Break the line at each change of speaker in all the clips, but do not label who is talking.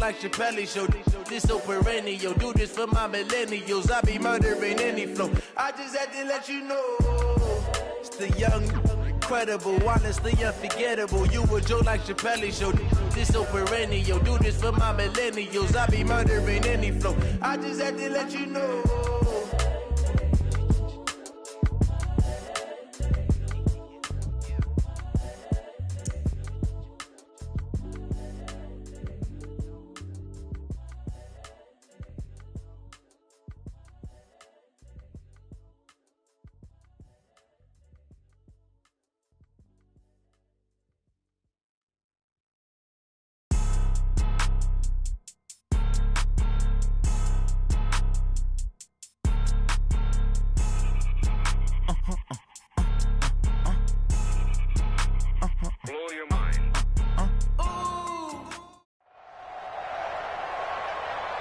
like Chappelle Show. This so perennial, do this for my millennials. I be murdering any flow. I just had to let you know. It's the young, incredible, honestly unforgettable. You a joke like Chappelle Show. This so perennial, do this for my millennials. I be murdering any flow. I just had to let you know.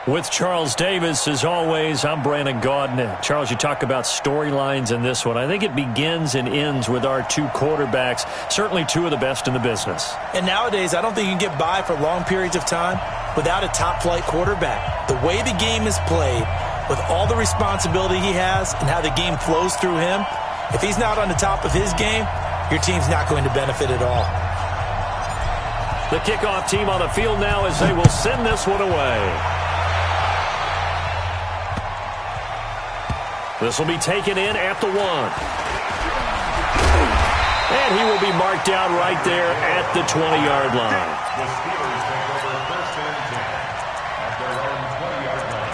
With Charles Davis, as always, I'm Brandon Gaudin. Charles, you talk about storylines in this one. I think it begins and ends with our two quarterbacks, certainly two of the best in the business.
And nowadays, I don't think you can get by for long periods of time without a top-flight quarterback. The way the game is played, with all the responsibility he has and how the game flows through him, if he's not on the top of his game, your team's not going to benefit at all.
The kickoff team on the field now as they will send this one away. This will be taken in at the 1. And he will be marked out right there at the 20-yard line.
The Steelers take over 1st and 10 at their own 20-yard line.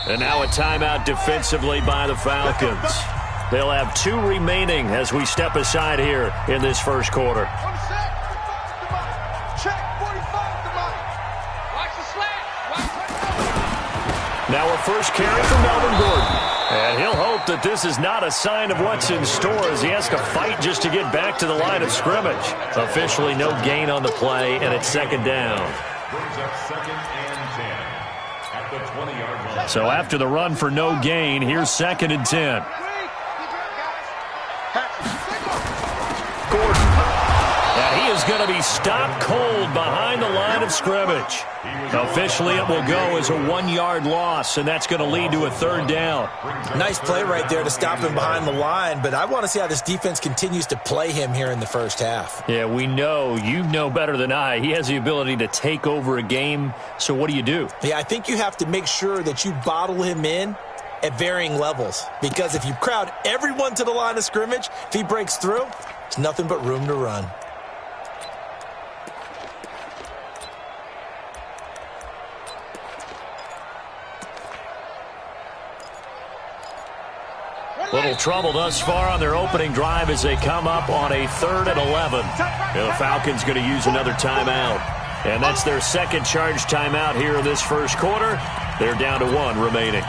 And now a timeout defensively by the Falcons. They'll have 2 remaining as we step aside here in this first quarter. Now a first carry for Melvin Gordon. And he'll hope that this is not a sign of what's in store as he has to fight just to get back to the line of scrimmage. Officially no gain on the play, and it's second down.
Brings up 2nd and 10 at the 20-yard line.
So after the run for no gain, here's 2nd and 10. Gordon. And he is going to be stopped cold behind the line of scrimmage. Officially, it will go as a 1-yard loss, and that's going to lead to a 3rd down.
Nice play right there to stop him behind the line, but I want to see how this defense continues to play him here in the first half.
Yeah, we know. You know better than I. He has the ability to take over a game, so what do you do?
Yeah, I think you have to make sure that you bottle him in at varying levels, because if you crowd everyone to the line of scrimmage, if he breaks through, there's nothing but room to run.
Little trouble thus far on their opening drive as they come up on a 3rd and 11. And the Falcons going to use another timeout. And that's their second charge timeout here in this first quarter. They're down to 1 remaining.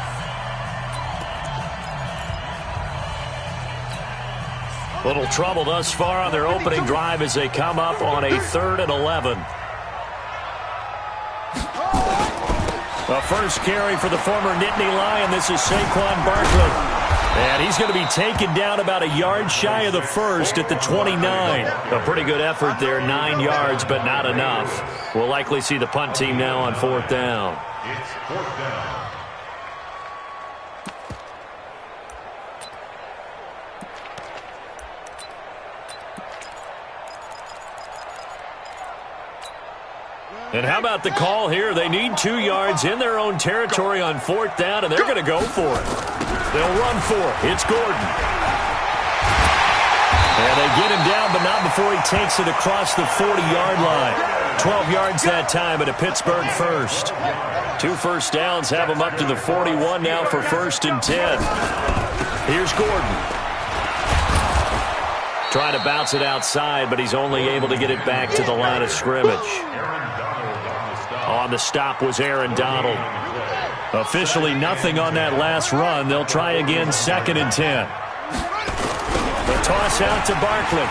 Little trouble thus far on their opening drive as they come up on a 3rd and 11. A first carry for the former Nittany Lion. This is Saquon Barkley. And he's going to be taken down about a yard shy of the first at the 29. A pretty good effort there, 9 yards, but not enough. We'll likely see the punt team now on 4th down.
It's 4th down.
And how about the call here? They need 2 yards in their own territory on 4th down, and they're going to go for it. They'll run for it. It's Gordon. And they get him down, but not before he takes it across the 40-yard line. 12 yards that time, and a Pittsburgh first. 2 first downs have him up to the 41 now for 1st and 10. Here's Gordon. Trying to bounce it outside, but he's only able to get it back to the line of scrimmage. On the stop was Aaron Donald. Officially nothing on that last run. They'll try again, 2nd and 10. The toss out to Barkley.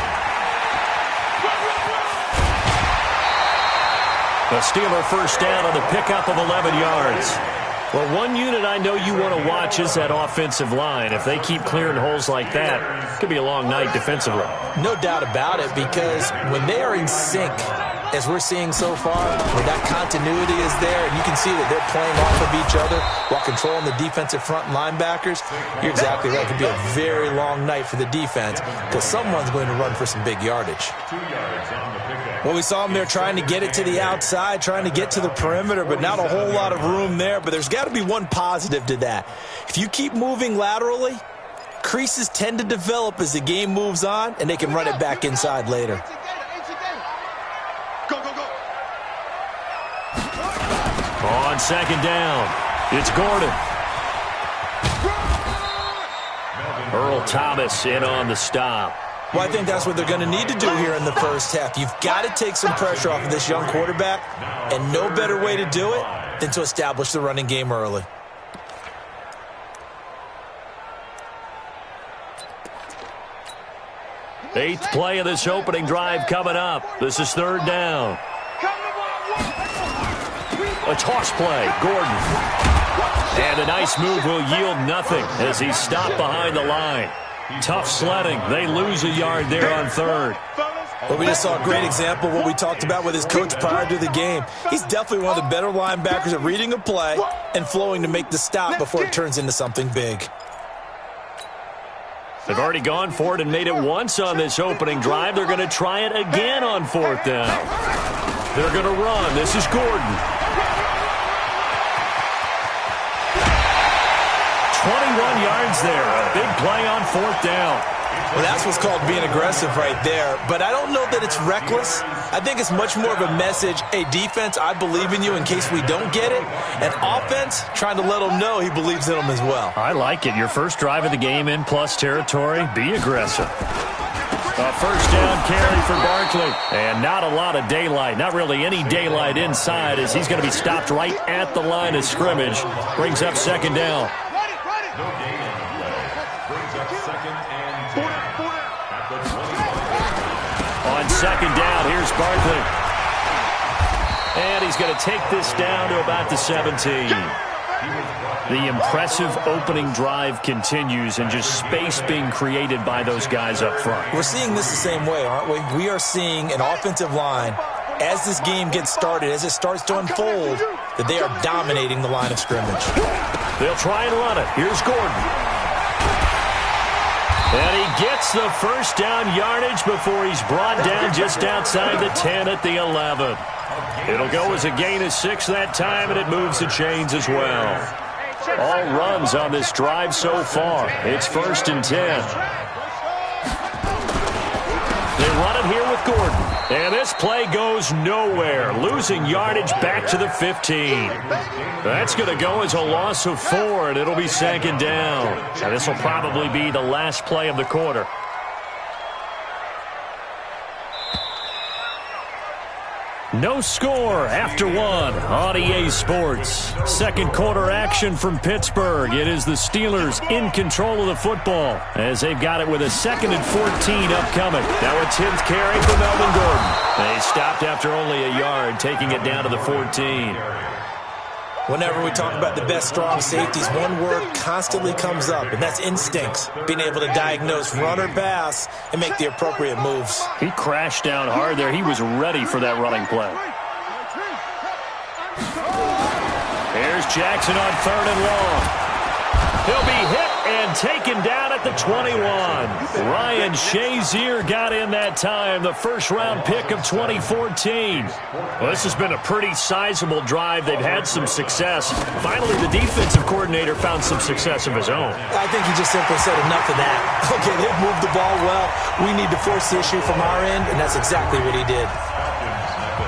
The Steeler first down on the pickup of 11 yards. Well, one unit I know you want to watch is that offensive line. If they keep clearing holes like that, it could be a long night defensively.
No doubt about it, because when they are in sync, as we're seeing so far, where that continuity is there, and you can see that they're playing off of each other while controlling the defensive front linebackers, you're exactly right. It could be a very long night for the defense because someone's going to run for some big yardage. Well, we saw them there trying to get it to the outside, trying to get to the perimeter, but not a whole lot of room there. But there's got to be one positive to that. If you keep moving laterally, creases tend to develop as the game moves on, and they can run it back inside later.
On 2nd down, it's Gordon. Earl Thomas in on the stop.
Well, I think that's what they're going to need to do here in the first half. You've got to take some pressure off of this young quarterback, and no better way to do it than to establish the running game early.
Eighth play of this opening drive coming up. This is 3rd down. A toss play, Gordon. And a nice move will yield nothing as he's stopped behind the line. Tough sledding. They lose a yard there on 3rd.
Well, we just saw a great example of what we talked about with his coach prior to the game. He's definitely one of the better linebackers at reading a play and flowing to make the stop before it turns into something big.
They've already gone for it and made it once on this opening drive. They're going to try it again on 4th down. They're going to run. This is Gordon. 21 yards there. A big play on 4th down.
Well, that's what's called being aggressive right there. But I don't know that it's reckless. I think it's much more of a message, hey, defense, I believe in you in case we don't get it. And offense, trying to let him know he believes in them as well.
I like it. Your first drive of the game in plus territory, be aggressive. A first down carry for Barkley. And not a lot of daylight, not really any daylight inside as he's going to be stopped right at the line of scrimmage. Brings up 2nd down.
No gain on the play. Brings up 2nd and 10. At the 20.
On 2nd down, here's Barkley. And he's going to take this down to about the 17. The impressive opening drive continues and just space being created by those guys up front.
We're seeing this the same way, aren't we? We are seeing an offensive line, as this game gets started, as it starts to unfold, that they are dominating the line of scrimmage.
They'll try and run it. Here's Gordon. And he gets the first down yardage before he's brought down just outside the 10 at the 11. It'll go as a gain of 6 that time, and it moves the chains as well. All runs on this drive so far. It's 1st and 10. They run it here with Gordon. And this play goes nowhere. Losing yardage back to the 15. That's going to go as a loss of 4, and it'll be 2nd down. And this will probably be the last play of the quarter. No score after 1 on EA Sports. Second quarter action from Pittsburgh. It is the Steelers in control of the football as they've got it with a 2nd and 14 upcoming. Now a 10th carry for Melvin Gordon. They stopped after only a yard, taking it down to the 14.
Whenever we talk about the best strong safeties, one word constantly comes up, and that's instincts. Being able to diagnose run or pass and make the appropriate moves.
He crashed down hard there. He was ready for that running play. Here's Jackson on 3rd and long. He'll be hit and and taken down at the 21. Ryan Shazier got in that time, the first-round pick of 2014. Well, this has been a pretty sizable drive. They've had some success. Finally, the defensive coordinator found some success of his own.
I think he just simply said enough of that. Okay, they've moved the ball well. We need to force the issue from our end, and that's exactly what he did.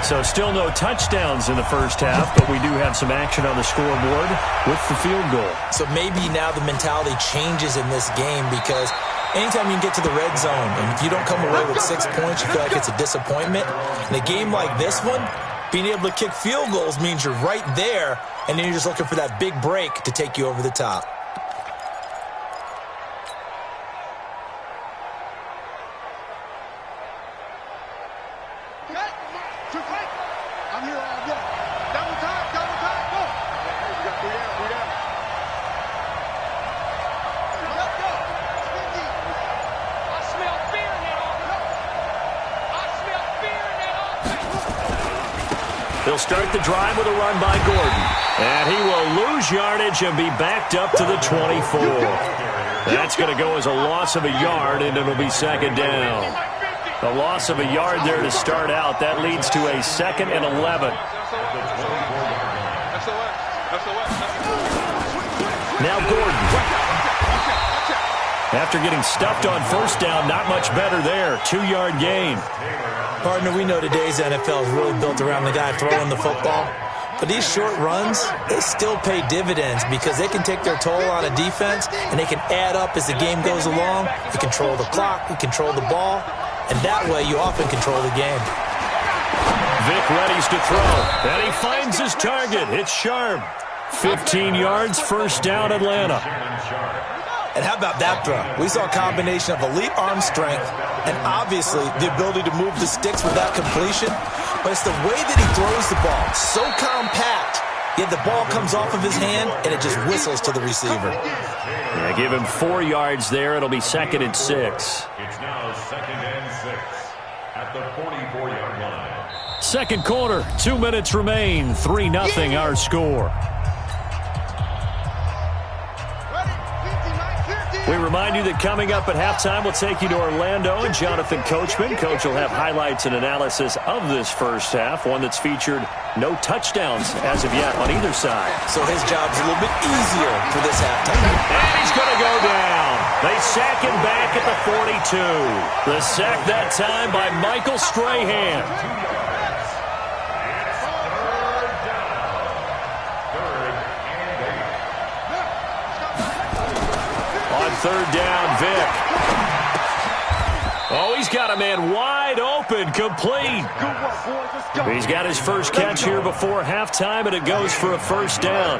So still no touchdowns in the first half, but we do have some action on the scoreboard with the field goal. So
maybe now the mentality changes in this game, because anytime you can get to the red zone, and if you don't come away with 6 points, you feel like it's a disappointment. In a game like this one, being able to kick field goals means you're right there, and then you're just looking for that big break to take you over the top.
They'll start the drive with a run by Gordon. And he will lose yardage and be backed up to the 24. That's going to go as a loss of a yard, and it'll be second down. A loss of a yard there to start out. That leads to a 2nd and 11. Now Gordon. After getting stuffed on first down, not much better there. 2-yard gain.
Partner, we know today's NFL is really built around the guy throwing the football. But these short runs, they still pay dividends because they can take their toll on a defense, and they can add up as the game goes along. You control the clock, you control the ball, and that way you often control the game.
Vic readies to throw, and he finds his target. It's Sharp. 15 yards, first down, Atlanta.
And how about that throw? We saw a combination of elite arm strength and obviously the ability to move the sticks with that completion. But it's the way that he throws the ball. So compact, yet the ball comes off of his hand and it just whistles to the receiver.
Yeah, give him 4 yards there. It'll be 2nd and 6.
It's now 2nd and 6 at the 44-yard line.
Second quarter, 2 minutes remain. 3-0 our score. We remind you that coming up at halftime, we'll take you to Orlando and Jonathan Coachman. Coach will have highlights and analysis of this first half, one that's featured no touchdowns as of yet on either side.
So his job's a little bit easier for this halftime.
And he's going to go down. They sack him back at the 42. The sack that time by Michael Strahan. Third down, Vic. Oh, he's got a man wide open, complete. He's got his first catch here before halftime, and it goes for a first down.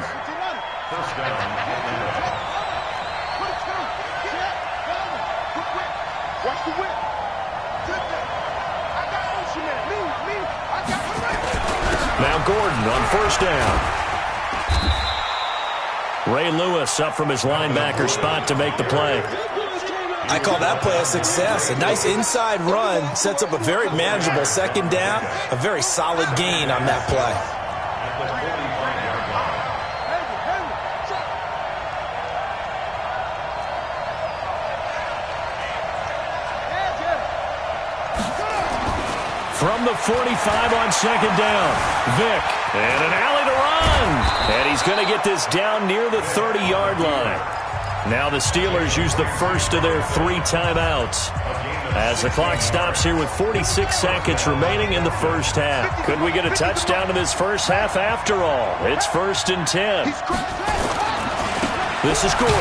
Now Gordon on first down. Ray Lewis up from his linebacker spot to make the play.
I call that play a success. A nice inside run sets up a very manageable second down. A very solid gain on that play.
From the 45 on second down, Vic, and an alley to run. And he's going to get this down near the 30-yard line. Now the Steelers use the first of their 3 timeouts as the clock stops here with 46 seconds remaining in the first half. Could we get a touchdown in this first half after all? It's 1st and 10. This is Gordon.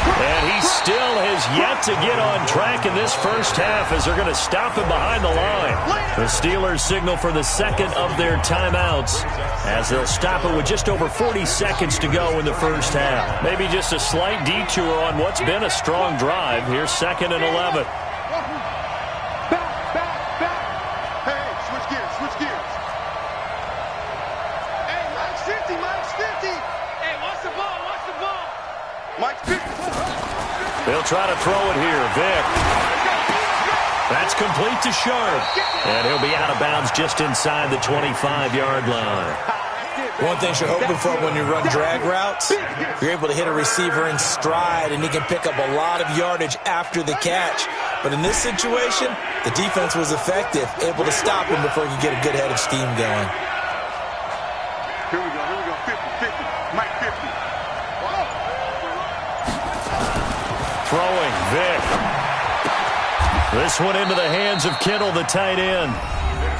And he still has yet to get on track in this first half as they're going to stop him behind the line. The Steelers signal for the second of their timeouts as they'll stop it with just over 40 seconds to go in the first half. Maybe just a slight detour on what's been a strong drive. Here's 2nd and 11. They'll try to throw it here. Vic. That's complete to Sharp. And he'll be out of bounds just inside the 25-yard line.
One thing you're hoping for when you run drag routes, you're able to hit a receiver in stride, and he can pick up a lot of yardage after the catch. But in this situation, the defense was effective, able to stop him before he could get a good head of steam going.
Here we go, 50, Mike 50.
Throwing, Vic. This one into the hands of Kittle, the tight end.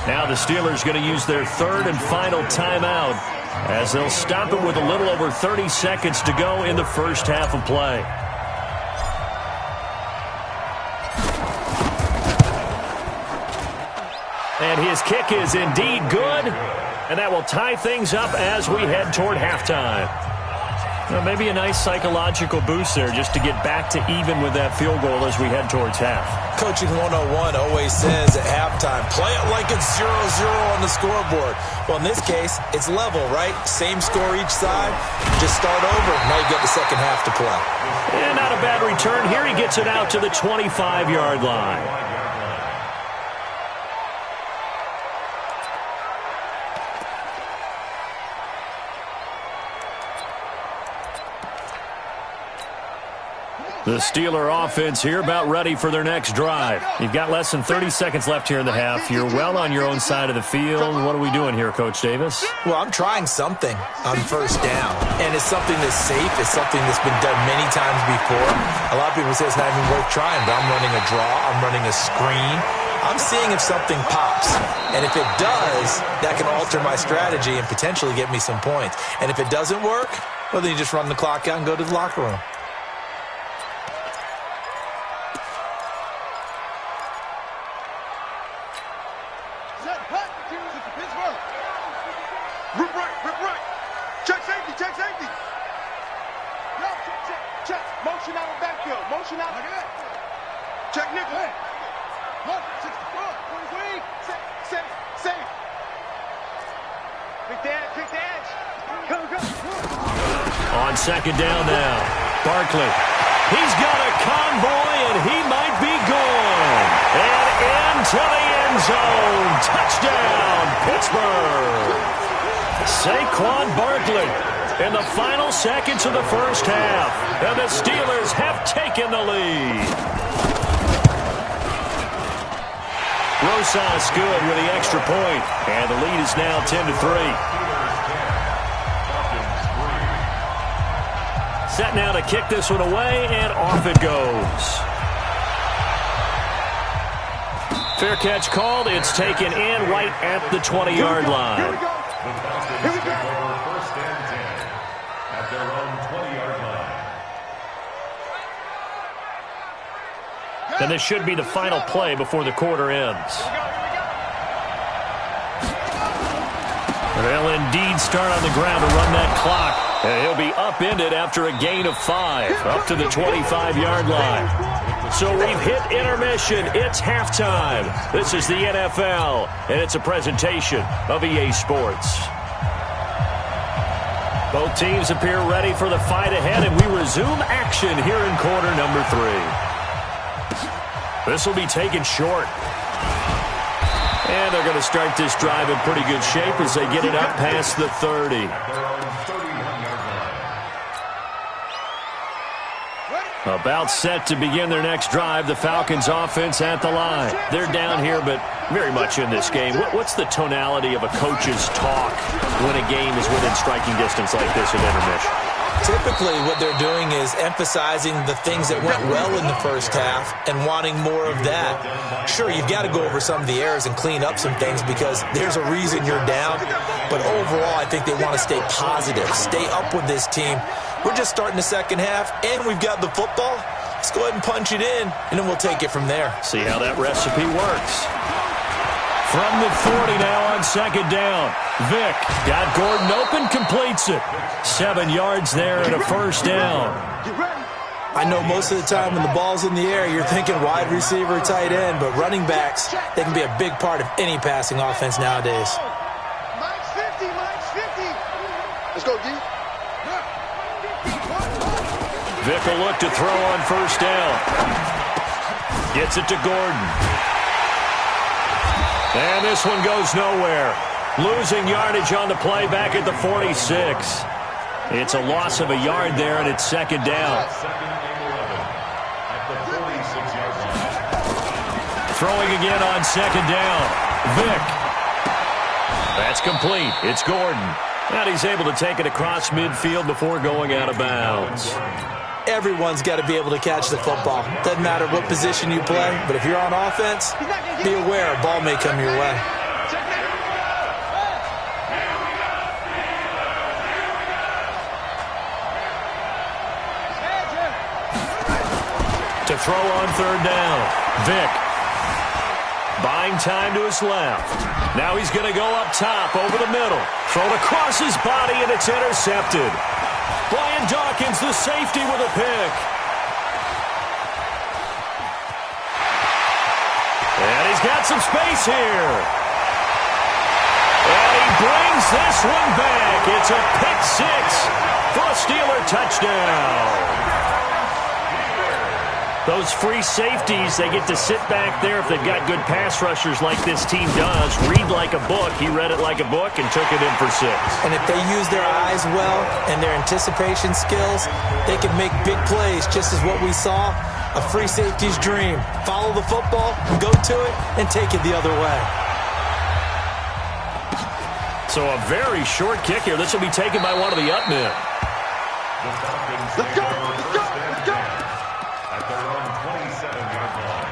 Now the Steelers going to use their third and final timeout as they'll stop it with a little over 30 seconds to go in the first half of play. And his kick is indeed good, and that will tie things up as we head toward halftime. Well, maybe a nice psychological boost there just to get back to even with that field goal as we head towards half.
Coaching 101 always says at halftime, play it like it's 0-0 on the scoreboard. Well, in this case, it's level, right? Same score each side. Just start over. Now you get the second half to play.
And not a bad return. Here he gets it out to the 25-yard line. The Steeler offense here about ready for their next drive. You've got less than 30 seconds left here in the half. You're well on your own side of the field. What are we doing here, Coach Davis?
Well, I'm trying something on first down, and it's something that's safe. It's something that's been done many times before. A lot of people say it's not even worth trying, but I'm running a draw. I'm running a screen. I'm seeing if something pops, and if it does, that can alter my strategy and potentially get me some points. And if it doesn't work, well, then you just run the clock out and go to the locker room.
On second down now, Barkley. He's got a convoy, and he might be gone. And into the end zone. Touchdown, Pittsburgh. Saquon Barkley in the final seconds of the first half. And the Steelers have taken the lead. Rosas good with the extra point. And the lead is now 10-3. Set now to kick this one away, and off it goes. Fair catch called. It's taken in right at the 20-yard line.
The Falcons take over first and 10 at their own 20-yard line.
And this should be the final play before the quarter ends. They'll indeed start on the ground to run that clock. And he'll be upended after a gain of 5, up to the 25-yard line. So we've hit intermission. It's halftime. This is the NFL, and it's a presentation of EA Sports. Both teams appear ready for the fight ahead, and we resume action here in quarter number 3. This will be taken short. And they're going to start this drive in pretty good shape as they get it up past the 30. About set to begin their next drive. The Falcons offense at the line. They're down here, but very much in this game. What's the tonality of a coach's talk when a game is within striking distance like this at intermission?
Typically, what they're doing is emphasizing the things that went well in the first half and wanting more of that. Sure, you've got to go over some of the errors and clean up some things because there's a reason you're down. But overall, I think they want to stay positive, stay up with this team. We're just starting the second half, and we've got the football. Let's go ahead and punch it in, and then we'll take it from there.
See how that recipe works. From the 40 now on second down. Vic got Gordon open, completes it. 7 yards there and a first down.
I know most of the time when the ball's in the air, you're thinking wide receiver, tight end, but running backs, they can be a big part of any passing offense nowadays.
Mike's 50. Let's go, D.
Vic will look to throw on first down. Gets it to Gordon. And this one goes nowhere. Losing yardage on the play back at the 46. It's a loss of a yard there, and it's second down.
Second and 11 at the 46-yard line.
Throwing again on second down. Vick. That's complete. It's Gordon. And he's able to take it across midfield before going out of bounds.
Everyone's got to be able to catch the football. Doesn't matter what position you play, but if you're on offense, be aware a ball may come your way.
To throw on third down. Vick. Buying time to his left. Now he's going to go up top over the middle. Thrown across his body, and it's intercepted. Brian Dawkins, the safety, with a pick. And he's got some space here. And he brings this one back. It's a pick six for a Steeler touchdown. Those free safeties, they get to sit back there if they've got good pass rushers like this team does. Read like a book. He read it like a book and took it in for 6.
And if they use their eyes well and their anticipation skills, they can make big plays, just as what we saw, a free safety's dream. Follow the football, go to it, and take it the other way.
So a very short kick here. This will be taken by one of the up men.
Let's go, let's go, let's go.
At their own 27-yard line.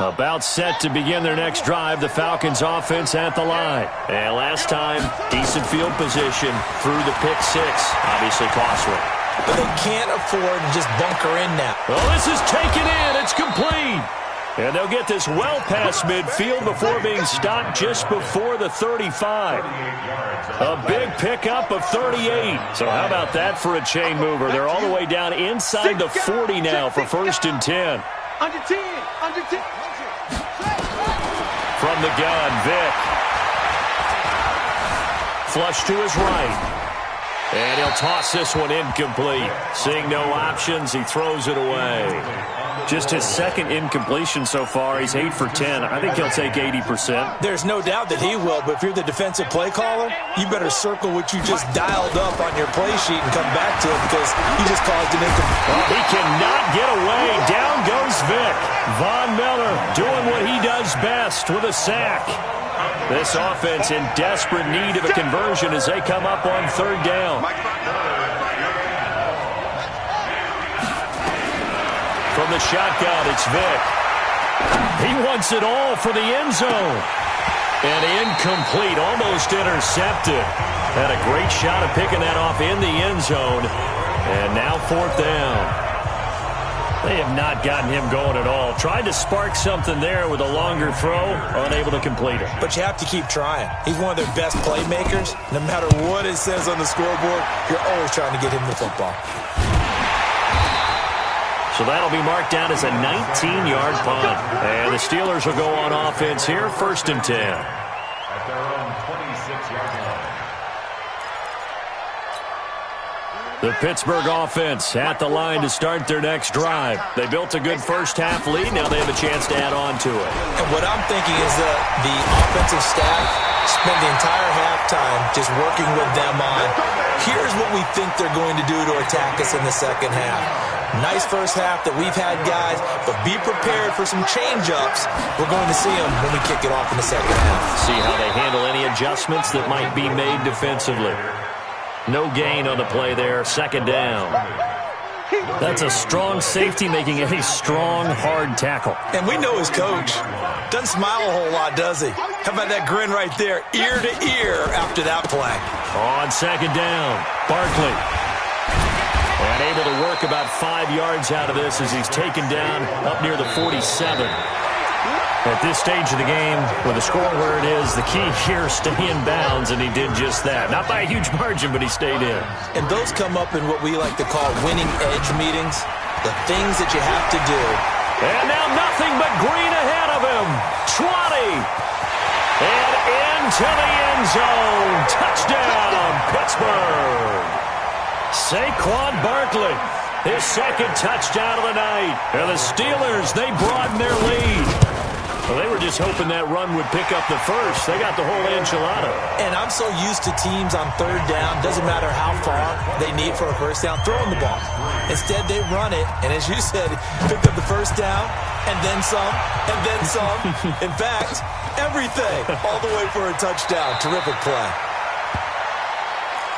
About set to begin their next drive, the Falcons offense at the line. And last time, decent field position through the pick 6. Obviously costly.
But they can't afford to just bunker in now.
Well, this is taken in. It's complete. And they'll get this well past midfield before being stopped just before the 35. A big pickup of 38. So how about that for a chain mover? They're all the way down inside the 40 now for 1st and 10.
Under 10, under 10.
From the gun, Vick. Flush to his right. And he'll toss this one incomplete. Seeing no options, he throws it away. Just his second incompletion so far. He's 8 for 10. I think he'll take 80%.
There's no doubt that he will, but if you're the defensive play caller, you better circle what you just dialed up on your play sheet and come back to it because you just caused an incomplete.
Well, he cannot get away. Down goes Vick. Von Miller doing what he does best with a sack. This offense in desperate need of a conversion as they come up on 3rd down. From the shotgun, it's Vick. He wants it all for the end zone. And incomplete, almost intercepted. Had a great shot of picking that off in the end zone. And now 4th down. They have not gotten him going at all. Tried to spark something there with a longer throw, unable to complete it.
But you have to keep trying. He's one of their best playmakers. No matter what it says on the scoreboard, you're always trying to get him the football.
So that'll be marked down as a 19-yard punt. And the Steelers will go on offense here, 1st and 10.
At their own 26-yard line.
The Pittsburgh offense at the line to start their next drive. They built a good first-half lead. Now they have a chance to add on to it.
And what I'm thinking is that the offensive staff spent the entire halftime just working with them on, here's what we think they're going to do to attack us in the second half. Nice first half that we've had, guys, but be prepared for some change-ups. We're going to see them when we kick it off in the second half.
See how they handle any adjustments that might be made defensively. No gain on the play there, 2nd down. That's a strong safety making a strong, hard tackle.
And we know his coach. Doesn't smile a whole lot, does he? How about that grin right there, ear to ear after that play?
On 2nd down, Barkley. And able to work about 5 yards out of this as he's taken down up near the 47. At this stage of the game, with the score where it is, the key here, stay in bounds, and he did just that. Not by a huge margin, but he stayed in.
And those come up in what we like to call winning edge meetings, the things that you have to do.
And now nothing but green ahead of him. 20. And into the end zone. Touchdown, Pittsburgh. Saquon Barkley, his second touchdown of the night. And the Steelers, they broaden their lead. Well, they were just hoping that run would pick up the first. They got the whole enchilada.
And I'm so used to teams on third down, doesn't matter how far they need for a first down, throwing the ball. Instead, they run it, and as you said, picked up the first down, and then some, and then some. In fact, everything, all the way for a touchdown. Terrific play.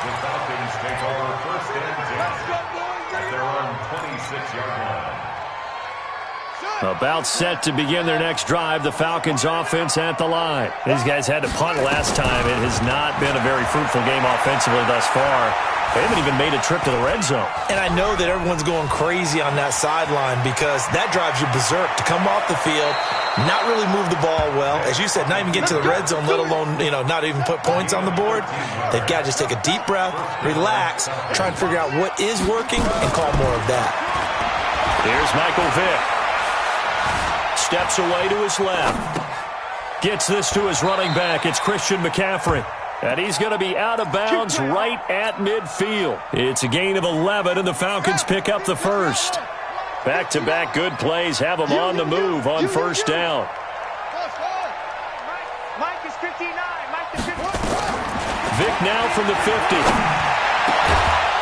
The Falcons take over first and 10 at their own 26-yard line.
About set to begin their next drive, the Falcons offense at the line. These guys had to punt last time. It has not been a very fruitful game offensively thus far. They haven't even made a trip to the red zone.
And I know that everyone's going crazy on that sideline because that drives you berserk to come off the field, not really move the ball well. As you said, not even get to the red zone, let alone, not even put points on the board. They've got to just take a deep breath, relax, try and figure out what is working, and call more of that.
Here's Michael Vick. Steps away to his left. Gets this to his running back. It's Christian McCaffrey. And he's going to be out of bounds right at midfield. It's a gain of 11, and the Falcons pick up the first. Back-to-back good plays have them on the move on first down.
Mike is 59. Mike is 51.
Vick now from the 50.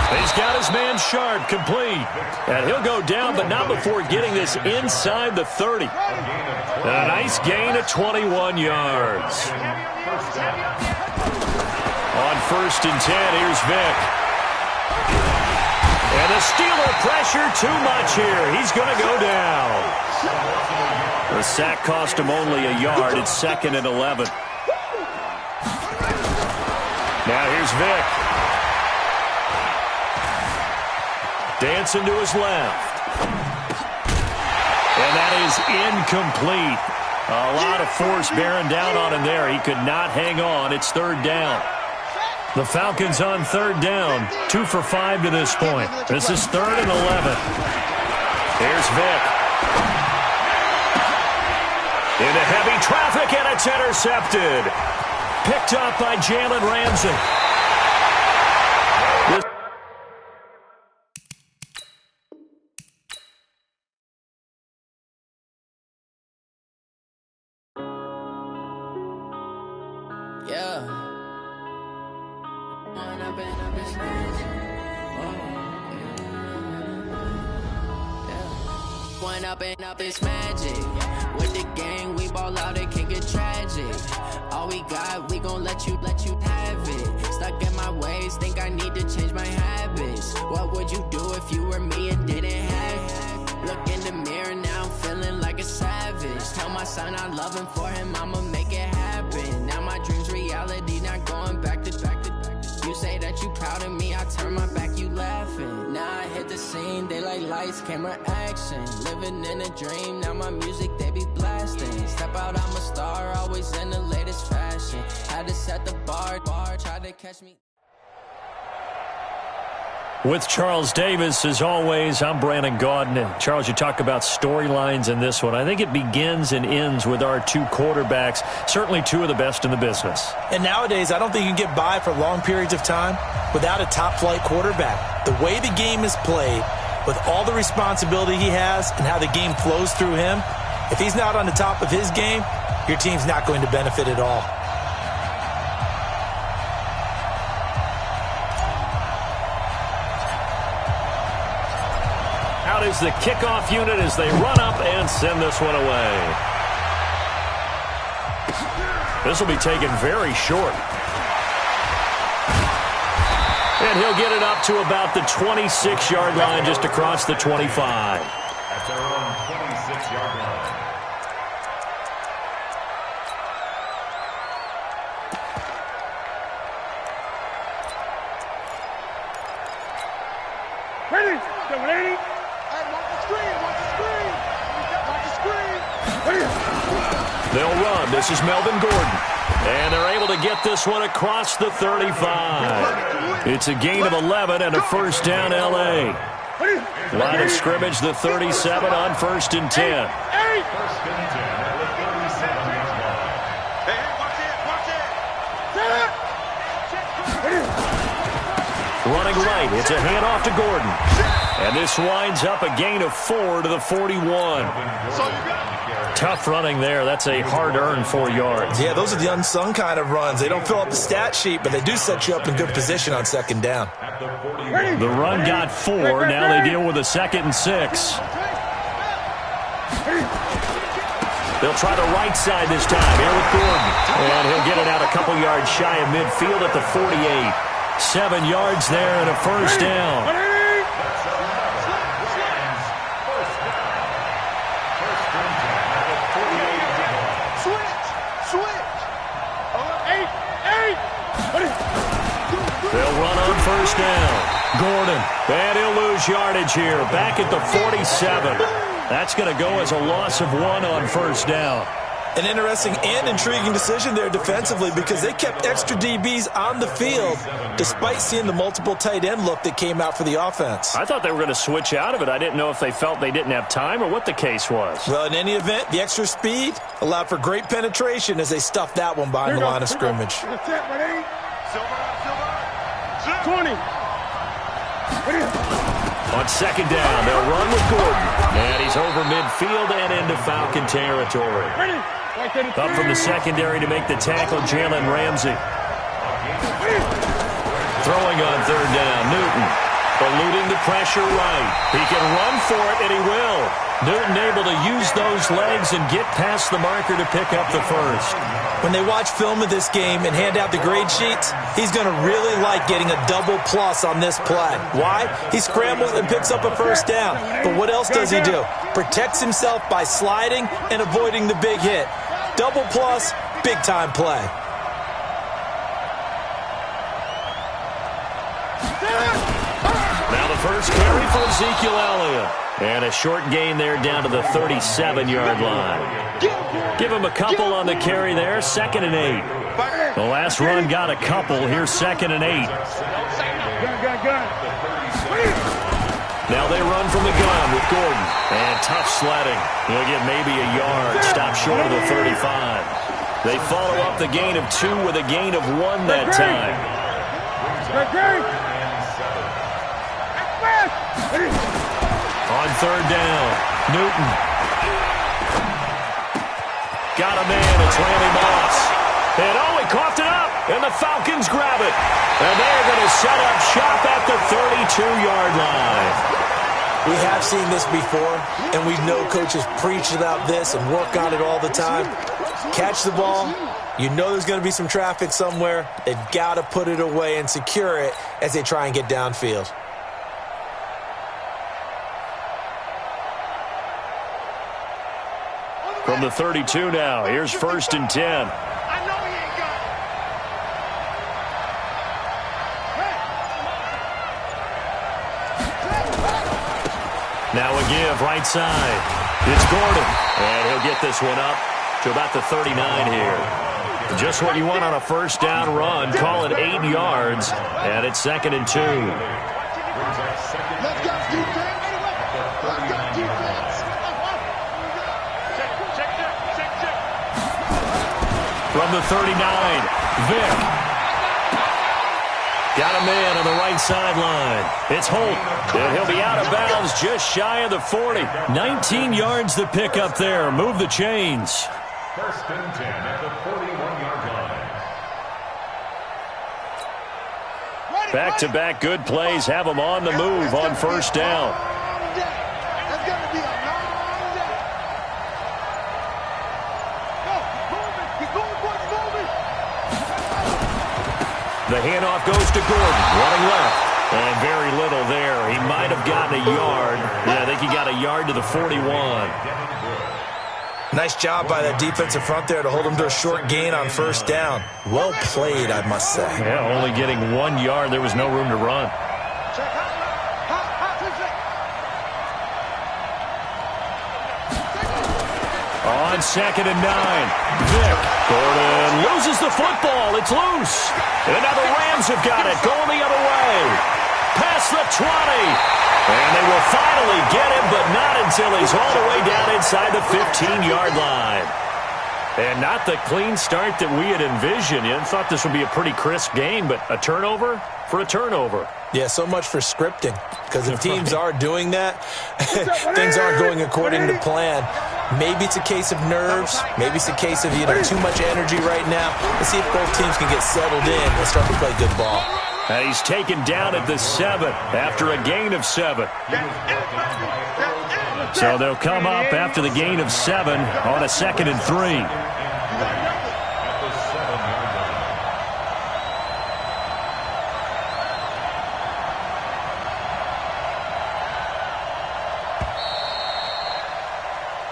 He's got his man Sharp complete. And he'll go down, but not before getting this inside the 30. A nice gain of 21 yards. On first and 10, here's Vick. And the Steeler pressure too much here. He's going to go down. The sack cost him only a yard. It's 2nd and 11. Now here's Vick. Dancing to his left. And that is incomplete. A lot of force bearing down on him there. He could not hang on. It's 3rd down. The Falcons on 3rd down. 2 for 5 to this point. This is 3rd and 11. Here's Vick. Into heavy traffic, and it's intercepted. Picked up by Jalen Ramsey.
Up it's magic. With the gang, we ball out, it can get tragic. All we got, we gon' let you have it. Stuck in my ways, think I need to change my habits. What would you do if you were me and didn't have it? Look in the mirror, now I'm feeling like a savage. Tell my son I love him, for him I'ma make it happen. Now my dream's reality, not going back to. You say that you proud of me, I turn my back, you laughing. Now I hit the scene, they like lights, camera, action. Living in a dream, now my music, they be blasting. Step out, I'm a star, always in the latest fashion. Had to set the bar, tried to catch me.
With Charles Davis, as always, I'm Brandon Gaudin. And Charles, you talk about storylines in this one. I think it begins and ends with our 2 quarterbacks, certainly 2 of the best in the business.
And nowadays, I don't think you can get by for long periods of time without a top-flight quarterback. The way the game is played, with all the responsibility he has and how the game flows through him, if he's not on the top of his game, your team's not going to benefit at all.
Out is the kickoff unit as they run up and send this one away. This will be taken very short. And he'll get it up to about the 26-yard line, just across the 25.
At their own 26-yard line.
Ready? Get ready?
They'll run. This is Melvin Gordon. And they're able to get this one across the 35. It's a gain of 11 and a first down L.A. Line of scrimmage, the 37 on 1st and 10.
First and 10 at the 37-yard line.
Hey, watch it.
Running right, it's a handoff to Gordon. And this winds up a gain of 4 to the 41. Tough running there. That's a hard-earned 4 yards.
Yeah, those are the unsung kind of runs. They don't fill up the stat sheet, but they do set you up in good position on second down.
The run got 4. Now they deal with a 2nd and 6. They'll try the right side this time. Here with Gordon. And he'll get it out a couple yards shy of midfield at the 48. 7 yards there and a first down. They'll run on first down. Gordon. And he'll lose yardage here. Back at the 47. That's going to go as a loss of 1 on first down.
An interesting and intriguing decision there defensively because they kept extra DBs on the field despite seeing the multiple tight end look that came out for the offense.
I thought they were going to switch out of it. I didn't know if they felt they didn't have time or what the case was.
Well, in any event, the extra speed allowed for great penetration as they stuffed that one behind the line of scrimmage.
20.
On second down, they'll run with Gordon. And he's over midfield and into Falcon territory. Up from the secondary to make the tackle, Jalen Ramsey. Throwing on third down, Newton. Eluding the pressure right. He can run for it, and he will. Newton able to use those legs and get past the marker to pick up the first.
When they watch film of this game and hand out the grade sheets, he's going to really like getting a double plus on this play. Why? He scrambles and picks up a first down. But what else does he do? Protects himself by sliding and avoiding the big hit. Double plus, big-time play.
Now the first carry for Ezekiel Elliott. And a short gain there down to the 37-yard line. Give him a couple on the carry there, 2nd and 8. The last run got a couple. Here's 2nd and 8. Now they run from the gun with Gordon. And tough sledding. He'll get maybe a yard. Stop short of the 35. They follow up the gain of 2 with a gain of 1 that time. On third down, Newton. Got a man, it's Randy Moss. And oh, he coughed it up, and the Falcons grab it. And they're going to set up shop at the 32-yard line.
We have seen this before, and we know coaches preach about this and work on it all the time. Catch the ball. You know there's going to be some traffic somewhere. They've got to put it away and secure it as they try and get downfield.
From the 32 now, here's 1st and 10.
I know he ain't got it.
Now a give, right side. It's Gordon. And he'll get this one up to about the 39 here. Just what you want on a first down run. Call it 8 yards. And it's 2nd and 2.
Let's go, defense. Let's go, defense.
From the 39, Vick. Got a man on the right sideline. It's Holt, and he'll be out of bounds just shy of the 40. 19 yards to pick up there. Move the chains.
1st and 10 at the 41-yard line.
Back-to-back good plays have them on the move on first down. The handoff goes to Gordon, running left. And very little there. He might have gotten a yard. Yeah, I think he got a yard to the 41.
Nice job by that defensive front there to hold him to a short gain on first down. Well played, I must say.
Yeah, only getting 1 yard. There was no room to run. On 2nd and 9, Vick. Gordon loses the football. It's loose. And now the Rams have got it. Going the other way. Past the 20. And they will finally get him, but not until he's all the way down inside the 15-yard line. And not the clean start that we had envisioned. You thought this would be a pretty crisp game, but a turnover for a turnover.
Yeah, so much for scripting, because if teams are doing that, things aren't going according to plan. Maybe it's a case of nerves. Maybe it's a case of, too much energy right now. Let's see if both teams can get settled in and start to play good ball.
And he's taken down at the 7 after a gain of 7. So they'll come up after the gain of 7 on a 2nd and 3.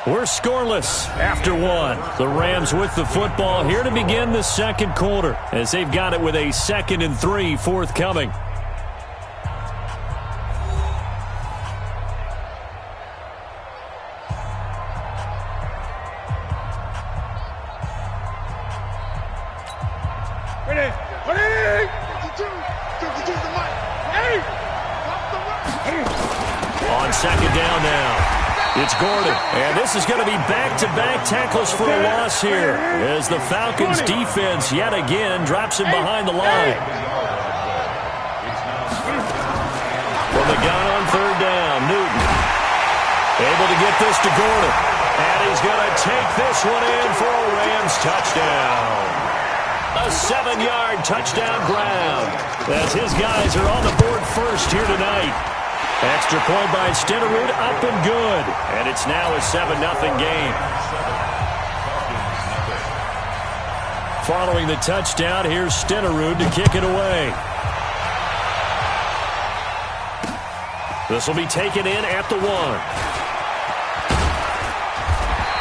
We're scoreless after 1. The Rams with the football here to begin the second quarter as they've got it with a 2nd and 3 forthcoming. On 2nd down now. It's Gordon, and this is going to be back-to-back tackles for a loss here as the Falcons' defense yet again drops him behind the line. From the gun on 3rd down, Newton able to get this to Gordon, and he's going to take this one in for a Rams touchdown. A 7-yard touchdown ground as his guys are on the board first here tonight. Extra point by Stenerud, up and good. And it's now a 7-0 game. Following the touchdown, here's Stenerud to kick it away. This will be taken in at the 1.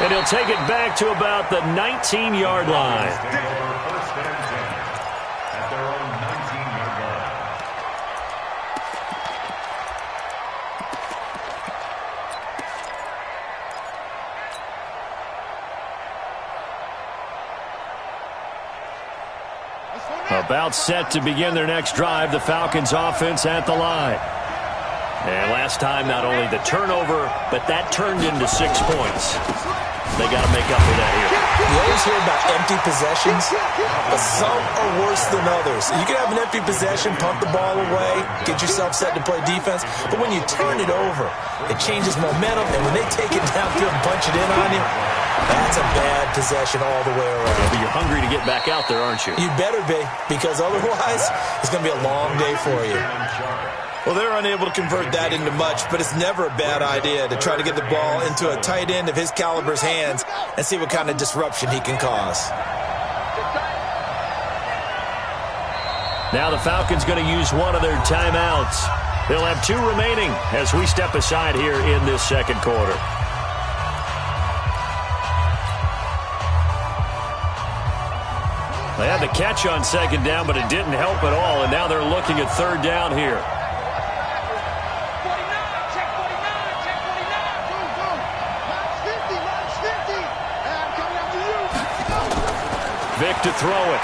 And he'll take it back to about the 19-yard line. About set to begin their next drive, the Falcons offense at the line. And last time, not only the turnover, but that turned into 6 points. They got to make up for that here.
You always hear about empty possessions, but some are worse than others. You can have an empty possession, pump the ball away, get yourself set to play defense, but when you turn it over, it changes momentum, and when they take it downfield and punch it in on you, that's a bad possession all the way around.
Yeah, but you're hungry to get back out there, aren't you?
You better be, because otherwise, it's going to be a long day for you. Well, they're unable to convert that into much, but it's never a bad idea to try to get the ball into a tight end of his caliber's hands and see what kind of disruption he can cause.
Now the Falcons going to use one of their timeouts. They'll have 2 remaining as we step aside here in this second quarter. They had the catch on 2nd down, but it didn't help at all, and now they're looking at 3rd down here. Vic to throw it.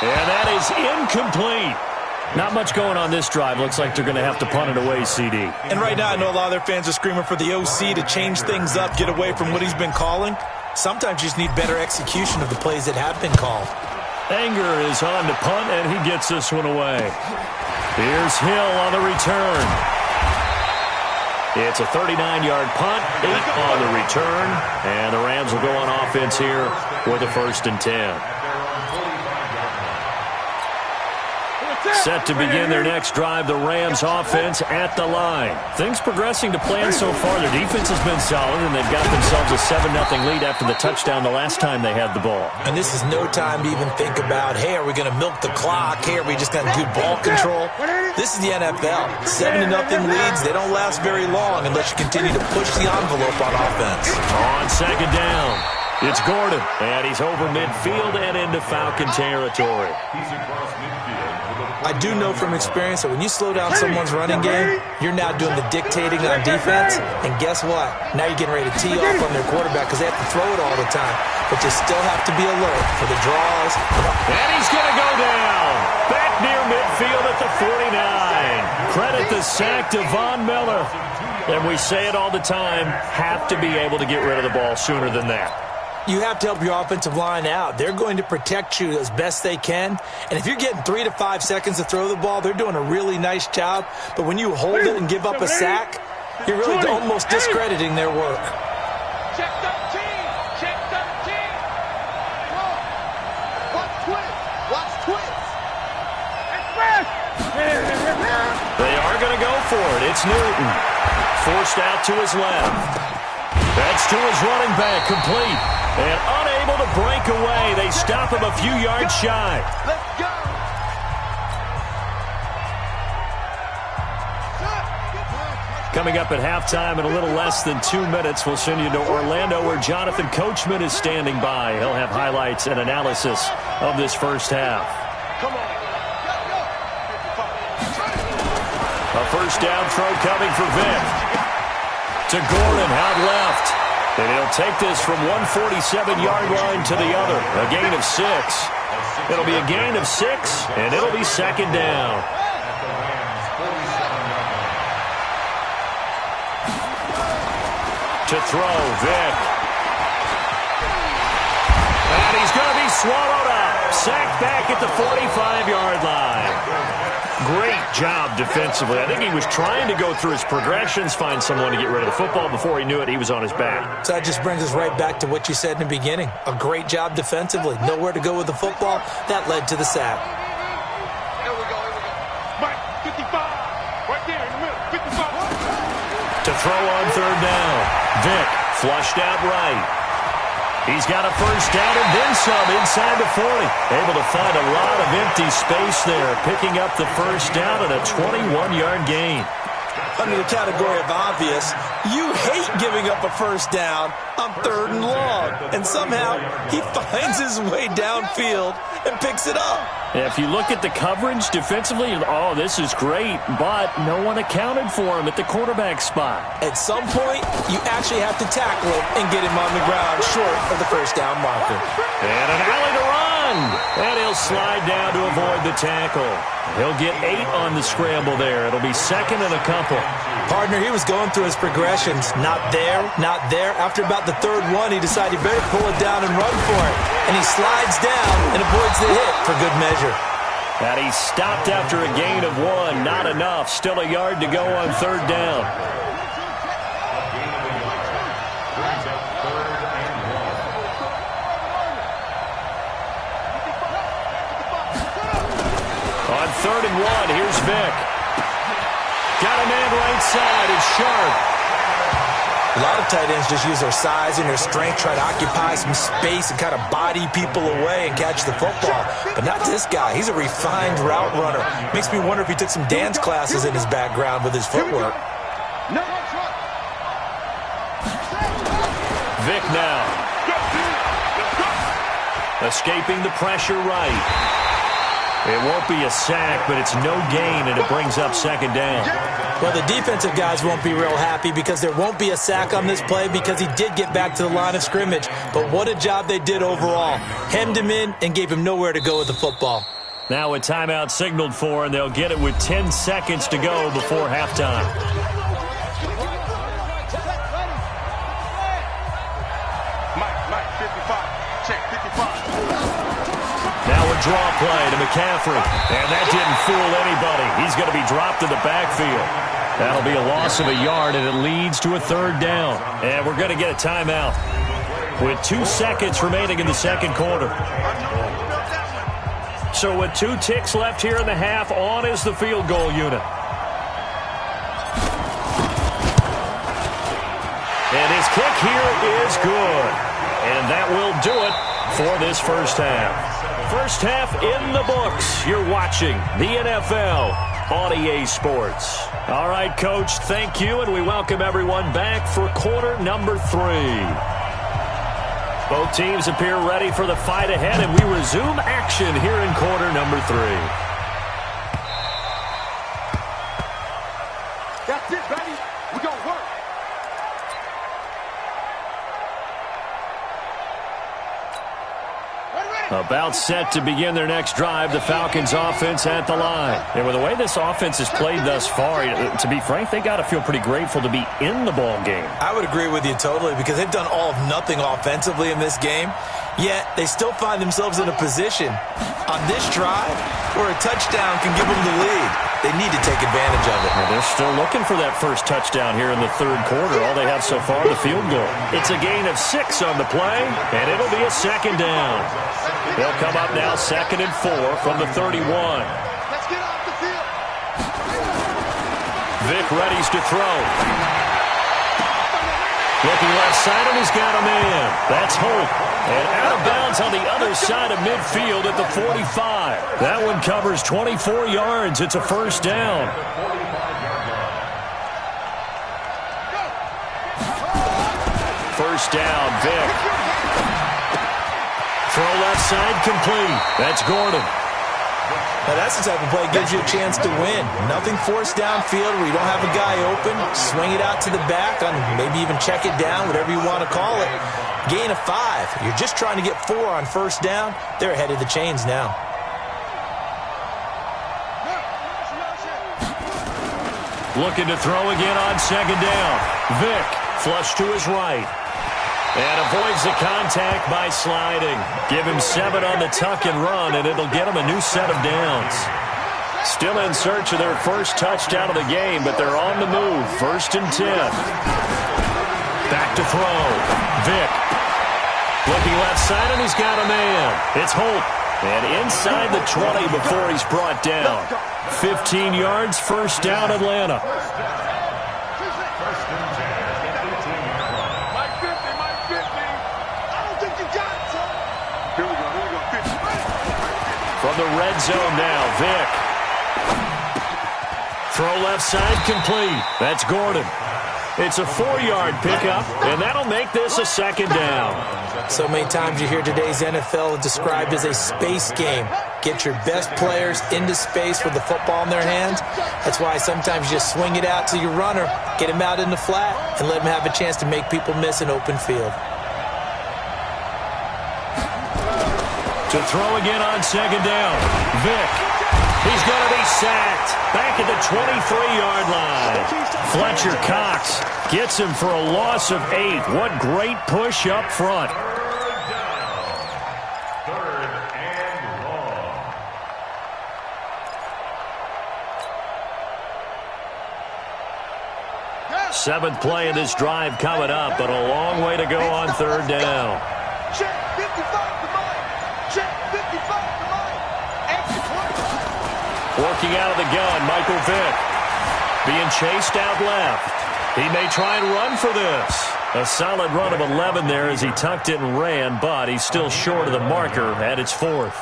And that is incomplete. Not much going on this drive. Looks like they're going to have to punt it away, CD.
And right now I know a lot of their fans are screaming for the OC to change things up, get away from what he's been calling. Sometimes you just need better execution of the plays that have been called.
Anger is on to punt, and he gets this one away. Here's Hill on the return. It's a 39-yard punt, 8 on the return, and the Rams will go on offense here with a 1st and 10. Set to begin their next drive, the Rams offense at the line. Things progressing to plan so far. Their defense has been solid, and they've got themselves a 7-0 lead after the touchdown the last time they had the ball.
And this is no time to even think about, hey, are we going to milk the clock? Hey, are we just going to do ball control? This is the NFL. 7-0 leads, they don't last very long unless you continue to push the envelope on offense.
On 2nd down, it's Gordon, and he's over midfield and into Falcon territory.
I do know from experience that when you slow down someone's running game, you're now doing the dictating on defense, and guess what? Now you're getting ready to tee off on their quarterback because they have to throw it all the time, but you still have to be alert for the draws.
And he's going to go down. Back near midfield at the 49. Credit the sack to Von Miller. And we say it all the time, have to be able to get rid of the ball sooner than that.
You have to help your offensive line out. They're going to protect you as best they can. And if you're getting 3 to 5 seconds to throw the ball, they're doing a really nice job. But when you hold it and give up a sack, you're really almost discrediting their work.
Check 13. Check 13. Watch twist. Watch twist. Express.
They are going to go for it. It's Newton. Forced out to his left. That's to his running back, complete. And unable to break away. They stop him a few yards shy.
Let's go.
Coming up at halftime in a little less than 2 minutes, we'll send you to Orlando where Jonathan Coachman is standing by. He'll have highlights and analysis of this first half.
Come on.
A first down throw coming for Vic. To Gordon, out left. And he'll take this from 147-yard line to the other. A gain of 6. It'll be a gain of 6, and it'll be second down. To throw, Vic. And he's going to be swallowed up. Sacked back at the 45-yard line. Great job defensively. I think he was trying to go through his progressions, find someone to get rid of the football. Before he knew it, he was on his back.
So that just brings us right back to what you said in the beginning. A great job defensively. Nowhere to go with the football. That led to the sack.
Here we go. Mike, 55. Right there in the middle. 55.
To throw on third down. Vic flushed out right. He's got a first down and then some inside the 40. Able to find a lot of empty space there, picking up the first down and a 21-yard gain.
Under the category of obvious, you hate giving up a first down on 3rd and long. And somehow he finds his way downfield and picks it up.
Yeah, if you look at the coverage defensively, oh, this is great, but no one accounted for him at the quarterback spot.
At some point, you actually have to tackle him and get him on the ground short of the first down marker.
And an alley to run. And he'll slide down to avoid the tackle. He'll get 8 on the scramble there. It'll be second and a couple.
Partner, he was going through his progressions. Not there, not there. After about the 3rd one, he decided he better pull it down and run for it. And he slides down and avoids the hit for good measure.
And he stopped after a gain of 1. Not enough. Still a yard to go on 3rd down. On 3rd and 1, here's Vic. Got a man right side. It's Sharp.
A lot of tight ends just use their size and their strength, try to occupy some space and kind of body people away and catch the football. But not this guy. He's a refined route runner. Makes me wonder if he took some dance classes in his background with his footwork.
Vic now. Escaping the pressure right. It won't be a sack, but it's no gain, and it brings up second down.
Well, the defensive guys won't be real happy because there won't be a sack on this play because he did get back to the line of scrimmage. But what a job they did overall. Hemmed him in and gave him nowhere to go with the football.
Now a timeout signaled for, and they'll get it with 10 seconds to go before halftime.
Mike, 55. Check 55.
Now a draw play to McCaffrey. And that didn't fool anybody. He's going to be dropped in the backfield. That'll be a loss of a yard, and it leads to a 3rd down. And we're going to get a timeout with 2 seconds remaining in the second quarter. So with 2 ticks left here in the half, on is the field goal unit. And his kick here is good. And that will do it for this first half. First half in the books. You're watching the NFL on EA Sports. All right, Coach, thank you, and we welcome everyone back for quarter number 3. Both teams appear ready for the fight ahead, and we resume action here in quarter number 3.
That's it, baby. We're going to work. Ready, ready.
About set to begin their next drive, the Falcons offense at the line. And with the way this offense has played thus far, to be frank, they got to feel pretty grateful to be in the ball game.
I would agree with you totally because they've done all of nothing offensively in this game, yet they still find themselves in a position on this drive where a touchdown can give them the lead. They need to take advantage of it.
Well, they're still looking for that first touchdown here in the third quarter. All they have so far, the field goal. It's a gain of 6 on the play, and it'll be a second down. They'll come up now 2nd and 4 from the 31.
Let's get off the field.
Vic readies to throw. Looking left side, and he's got a man. That's Holt. And out of bounds on the other side of midfield at the 45. That one covers 24 yards. It's a first down. First down, Vic. Throw left side complete. That's Gordon.
Now that's the type of play that gives you a chance to win. Nothing forced downfield where you don't have a guy open. Swing it out to the back, on maybe even check it down, whatever you want to call it. Gain of 5. You're just trying to get 4 on first down. They're ahead of the chains now.
Looking to throw again on second down. Vic, flush to his right. And avoids the contact by sliding. Give him 7 on the tuck and run, and it'll get him a new set of downs. Still in search of their first touchdown of the game, but they're on the move. 1st and 10. Back to throw. Vic. Looking left side, and he's got a man. It's Holt. And inside the 20 before he's brought down. 15 yards, first down, Atlanta. From the red zone now, Vic. Throw left side complete. That's Gordon. It's a 4-yard pickup, and that'll make this a second down.
So many times you hear today's NFL described as a space game. Get your best players into space with the football in their hands. That's why sometimes you just swing it out to your runner, get him out in the flat, and let him have a chance to make people miss an open field.
To throw again on second down. Vic. He's going to be sacked. Back at the 23-yard line. Fletcher Cox gets him for a loss of 8. What great push up front.
Third and long.
7th play of this drive coming up, but a long way to go on third down.
Check 55 to mine. Check 55 to mine. Extra point.
Working out of the gun, Michael Vick. Being chased out left. He may try and run for this. A solid run of 11 there as he tucked it and ran, but he's still short of the marker at its 4th.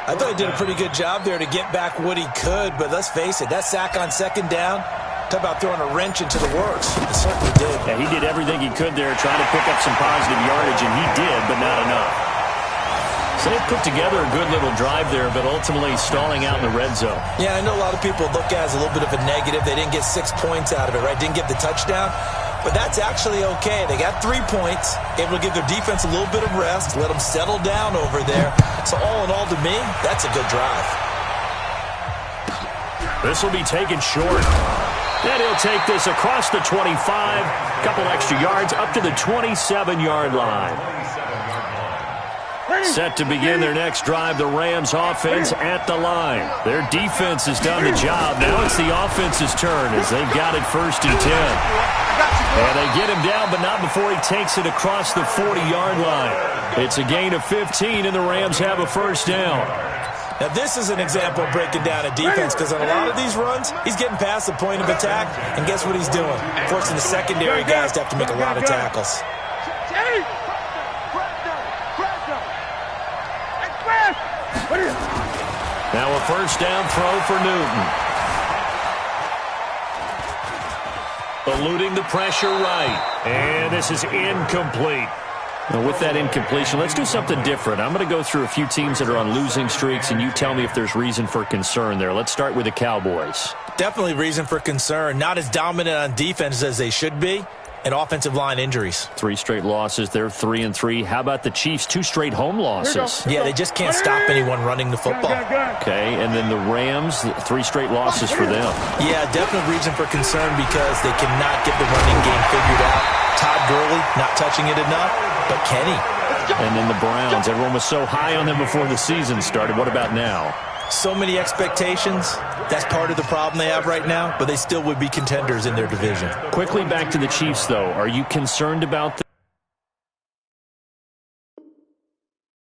I thought he did a pretty good job there to get back what he could, but let's face it, that sack on second down, talk about throwing a wrench into the works. He certainly did.
Yeah, he did everything he could there, trying to pick up some positive yardage, and he did, but not enough. So they put together a good little drive there, but ultimately stalling out in the red zone.
Yeah, I know a lot of people look at it as a little bit of a negative. They didn't get 6 points out of it, right? Didn't get the touchdown. But that's actually okay. They got 3 points, able to give their defense a little bit of rest, let them settle down over there. So all in all, to me, that's a good drive.
This will be taken short. And he'll take this across the 25, a couple extra yards, up to the 27-yard line. Set to begin their next drive, the Rams offense at the line. Their defense has done the job. Now it's the offense's turn as they've got it 1st and 10. And they get him down, but not before he takes it across the 40-yard line. It's a gain of 15, and the Rams have a first down.
Now, this is an example of breaking down a defense because on a lot of these runs, he's getting past the point of attack, and guess what he's doing? Forcing the secondary guys to have to make a lot of tackles.
Now a first down throw for Newton. Eluding the pressure right. And this is incomplete. Now with that incompletion, let's do something different. I'm going to go through a few teams that are on losing streaks, and you tell me if there's reason for concern there. Let's start with the Cowboys.
Definitely reason for concern. Not as dominant on defense as they should be. and offensive line injuries.
3 straight losses. They're 3-3. How about the Chiefs? 2 straight home losses.
Yeah, they just can't stop anyone running the football.
Okay, and then the Rams, 3 straight losses for them.
Yeah, definite reason for concern because they cannot get the running game figured out. Todd Gurley not touching it enough, but Kenny.
And then the Browns. Everyone was so high on them before the season started. What about now?
So many expectations. That's part of the problem they have right now, but they still would be contenders in their division.
Quickly back to the Chiefs, though. Are you concerned about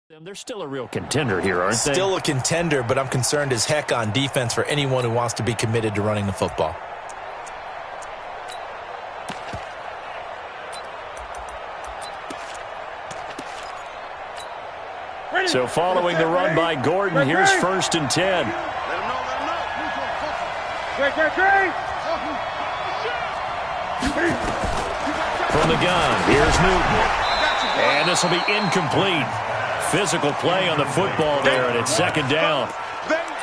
them? They're still a real contender here, aren't they?
Still a contender, but I'm concerned as heck on defense for anyone who wants to be committed to running the football.
So following the run by Gordon, here's 1st and 10.
Let him know, let him know.
From the gun, here's Newton. And this will be incomplete. Physical play on the football there, and it's 2nd down.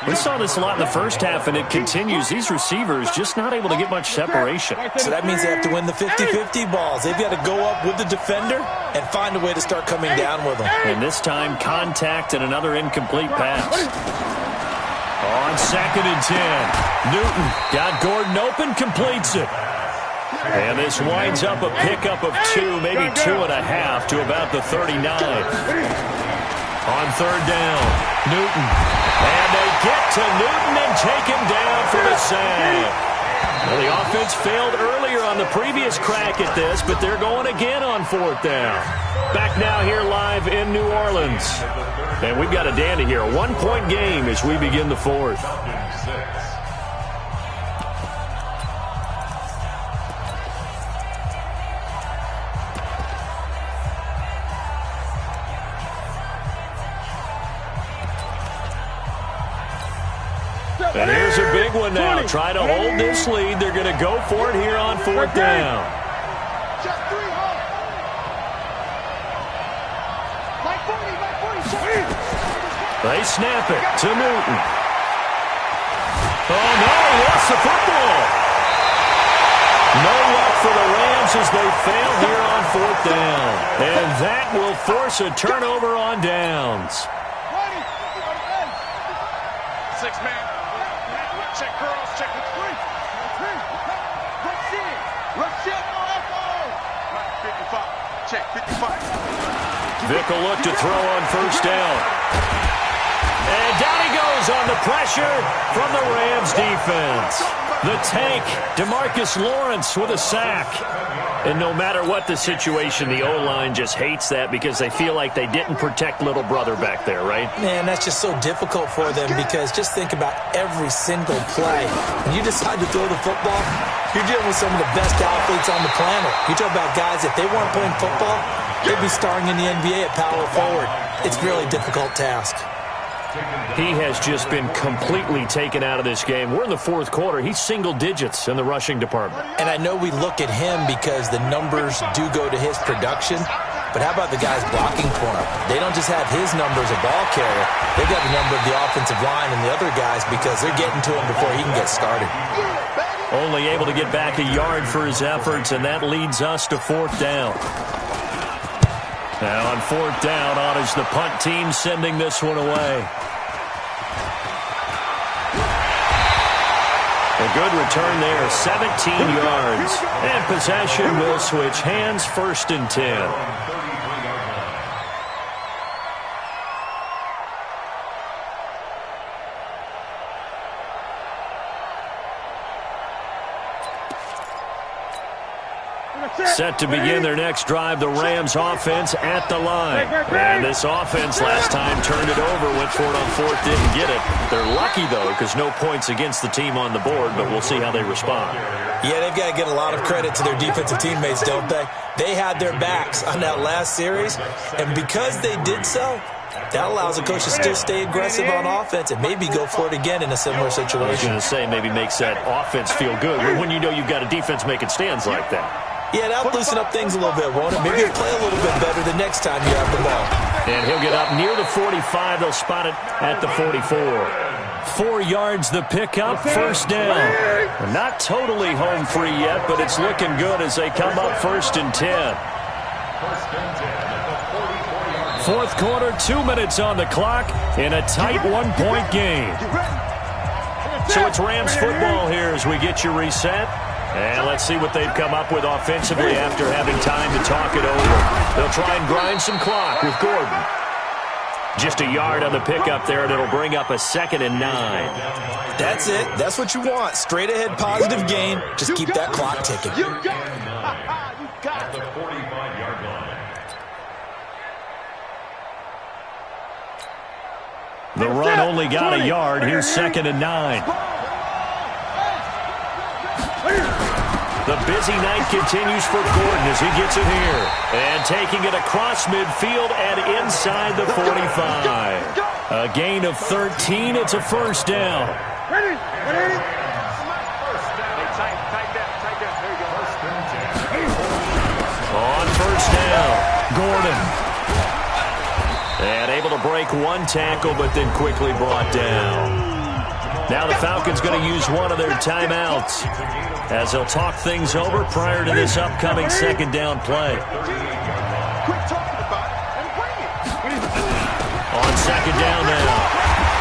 We saw this a lot in the first half, and it continues. These receivers just not able to get much separation.
So that means they have to win the 50-50 balls. They've got to go up with the defender and find a way to start coming down with them.
And this time, contact and another incomplete pass. On 2nd and 10, Newton got Gordon open, completes it. And this winds up a pickup of 2, maybe 2.5 to about the 39. On 3rd down, Newton. And they get to Newton and take him down for the sack. Well, the offense failed earlier on the previous crack at this, but they're going again on 4th down. Back now here live in New Orleans. And we've got a dandy here. A 1-point game as we begin the 4th. And here's a big one now. Try to hold this lead. They're going to go for it here on 4th down. They snap it to Newton. Oh, no, he lost the football. No luck for the Rams as they fail here on 4th down. And that will force a turnover on downs.
6-man. Check girls, check the 3. Rush it. 55. Check 55.
Vic will look to throw on 1st down. And down he goes on the pressure from the Rams defense. The tank, DeMarcus Lawrence with a sack. And no matter what the situation, the O-line just hates that because they feel like they didn't protect little brother back there, right?
Man, that's just so difficult for them because just think about every single play. When you decide to throw the football, you're dealing with some of the best athletes on the planet. You talk about guys, if they weren't playing football, they'd be starring in the NBA at power forward. It's a really difficult task.
He has just been completely taken out of this game. We're in the 4th quarter. He's single digits in the rushing department.
And I know we look at him because the numbers do go to his production, but how about the guys blocking for him? They don't just have his number as a ball carrier. They've got the number of the offensive line and the other guys because they're getting to him before he can get started.
Only able to get back a yard for his efforts, and that leads us to 4th down. Now on 4th down, on is the punt team sending this one away. A good return there, 17 yards. And possession will switch hands, 1st and 10. Set to begin their next drive, the Rams offense at the line. And this offense last time turned it over, went for it on 4th, didn't get it. They're lucky, though, because no points against the team on the board, but we'll see how they respond.
Yeah, they've got to get a lot of credit to their defensive teammates, don't they? They had their backs on that last series, and because they did so, that allows the coach to still stay aggressive on offense and maybe go for it again in a similar situation.
I was going to say, maybe makes that offense feel good when you know you've got a defense making stands like that.
Yeah, that'll loosen up things a little bit, won't it? Maybe he'll play a little bit better the next time you have the ball.
And he'll get up near the 45. They'll spot it at the 44. 4 yards the pickup, first down. Not totally home free yet, but it's looking good as they come up 1st and 10. Fourth quarter, 2 minutes on the clock in a tight 1-point game. So it's Rams football here as we get you reset. And let's see what they've come up with offensively after having time to talk it over. They'll try and grind some clock with Gordon. Just a yard on the pickup there, and it'll bring up a 2nd and 9.
That's it. That's what you want. Straight ahead, positive gain. Just keep that clock ticking.
You got it. At the 45-yard line.
The run only got a yard. Here's 2nd and 9. The busy night continues for Gordon as he gets it here. And taking it across midfield and inside the 45. A gain of 13. It's a first down.
Ready?
On first down, Gordon. And able to break one tackle, but then quickly brought down. Now the Falcons going to use one of their timeouts as they'll talk things over prior to this upcoming 2nd down play. On 2nd down now,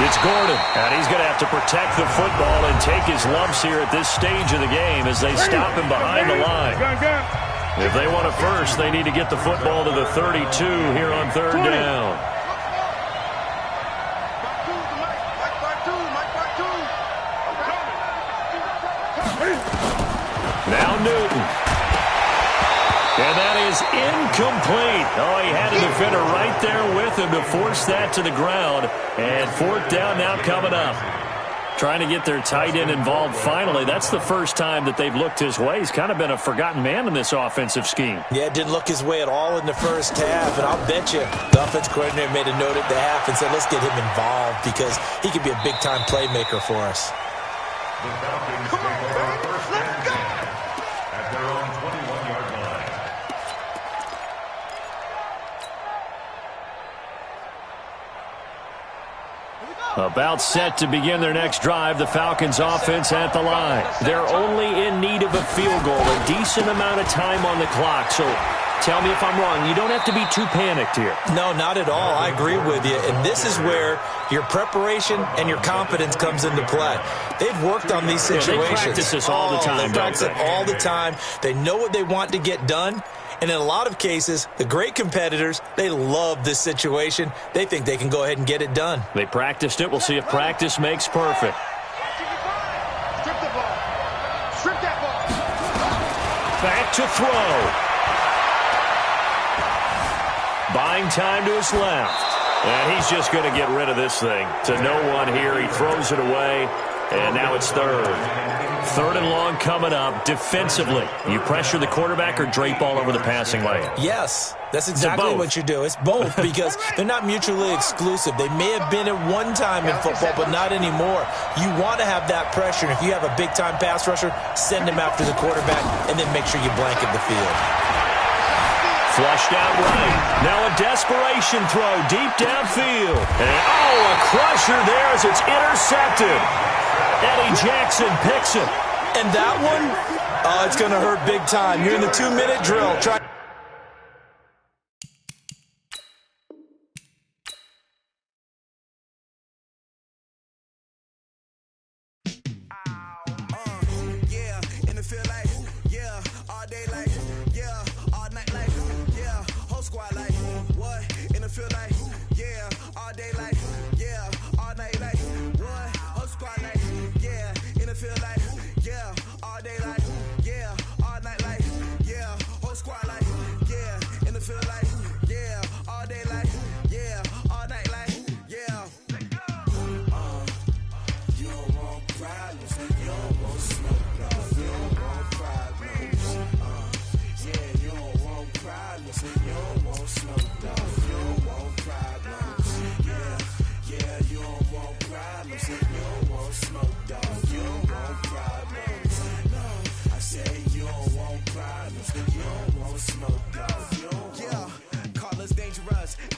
it's Gordon. And he's going to have to protect the football and take his lumps here at this stage of the game as they stop him behind the line. If they want a first, they need to get the football to the 32 here on 3rd down. Now Newton. And that is incomplete. Oh, he had a defender right there with him to force that to the ground. And 4th down now coming up. Trying to get their tight end involved finally. That's the first time that they've looked his way. He's kind of been a forgotten man in this offensive scheme.
Yeah, it didn't look his way at all in the first half. And I'll bet you the offense coordinator made a note at the half and said, let's get him involved because he could be a big-time playmaker for us.
The Falcons take over 1st and 10 at their own 21-yard line.
About set to begin their next drive, the Falcons offense at the line. They're only in need of a field goal, a decent amount of time on the clock. So tell me if I'm wrong. You don't have to be too panicked here.
No, not at all. I agree with you. And this is where your preparation and your confidence comes into play. They've worked on these situations.
Yeah, they practice this all the time,
they practice it all the time. They know what they want to get done. And in a lot of cases, the great competitors, they love this situation. They think they can go ahead and get it done.
They practiced it. We'll see if practice makes perfect.
Strip the ball. Strip that ball.
Back to throw. Buying time to his left. And he's just going to get rid of this thing. To no one here. He throws it away. And now it's 3rd. 3rd and long coming up. Defensively, you pressure the quarterback or drape all over the passing lane?
Yes, that's exactly what you do. It's both because they're not mutually exclusive. They may have been at one time in football, but not anymore. You want to have that pressure. And if you have a big-time pass rusher, send him after the quarterback and then make sure you blanket the field.
Flushed out right. Now a desperation throw deep downfield. And, a crusher there as it's intercepted. Eddie Jackson picks it.
And that one, it's going to hurt big time. You're in the 2-minute drill. Try.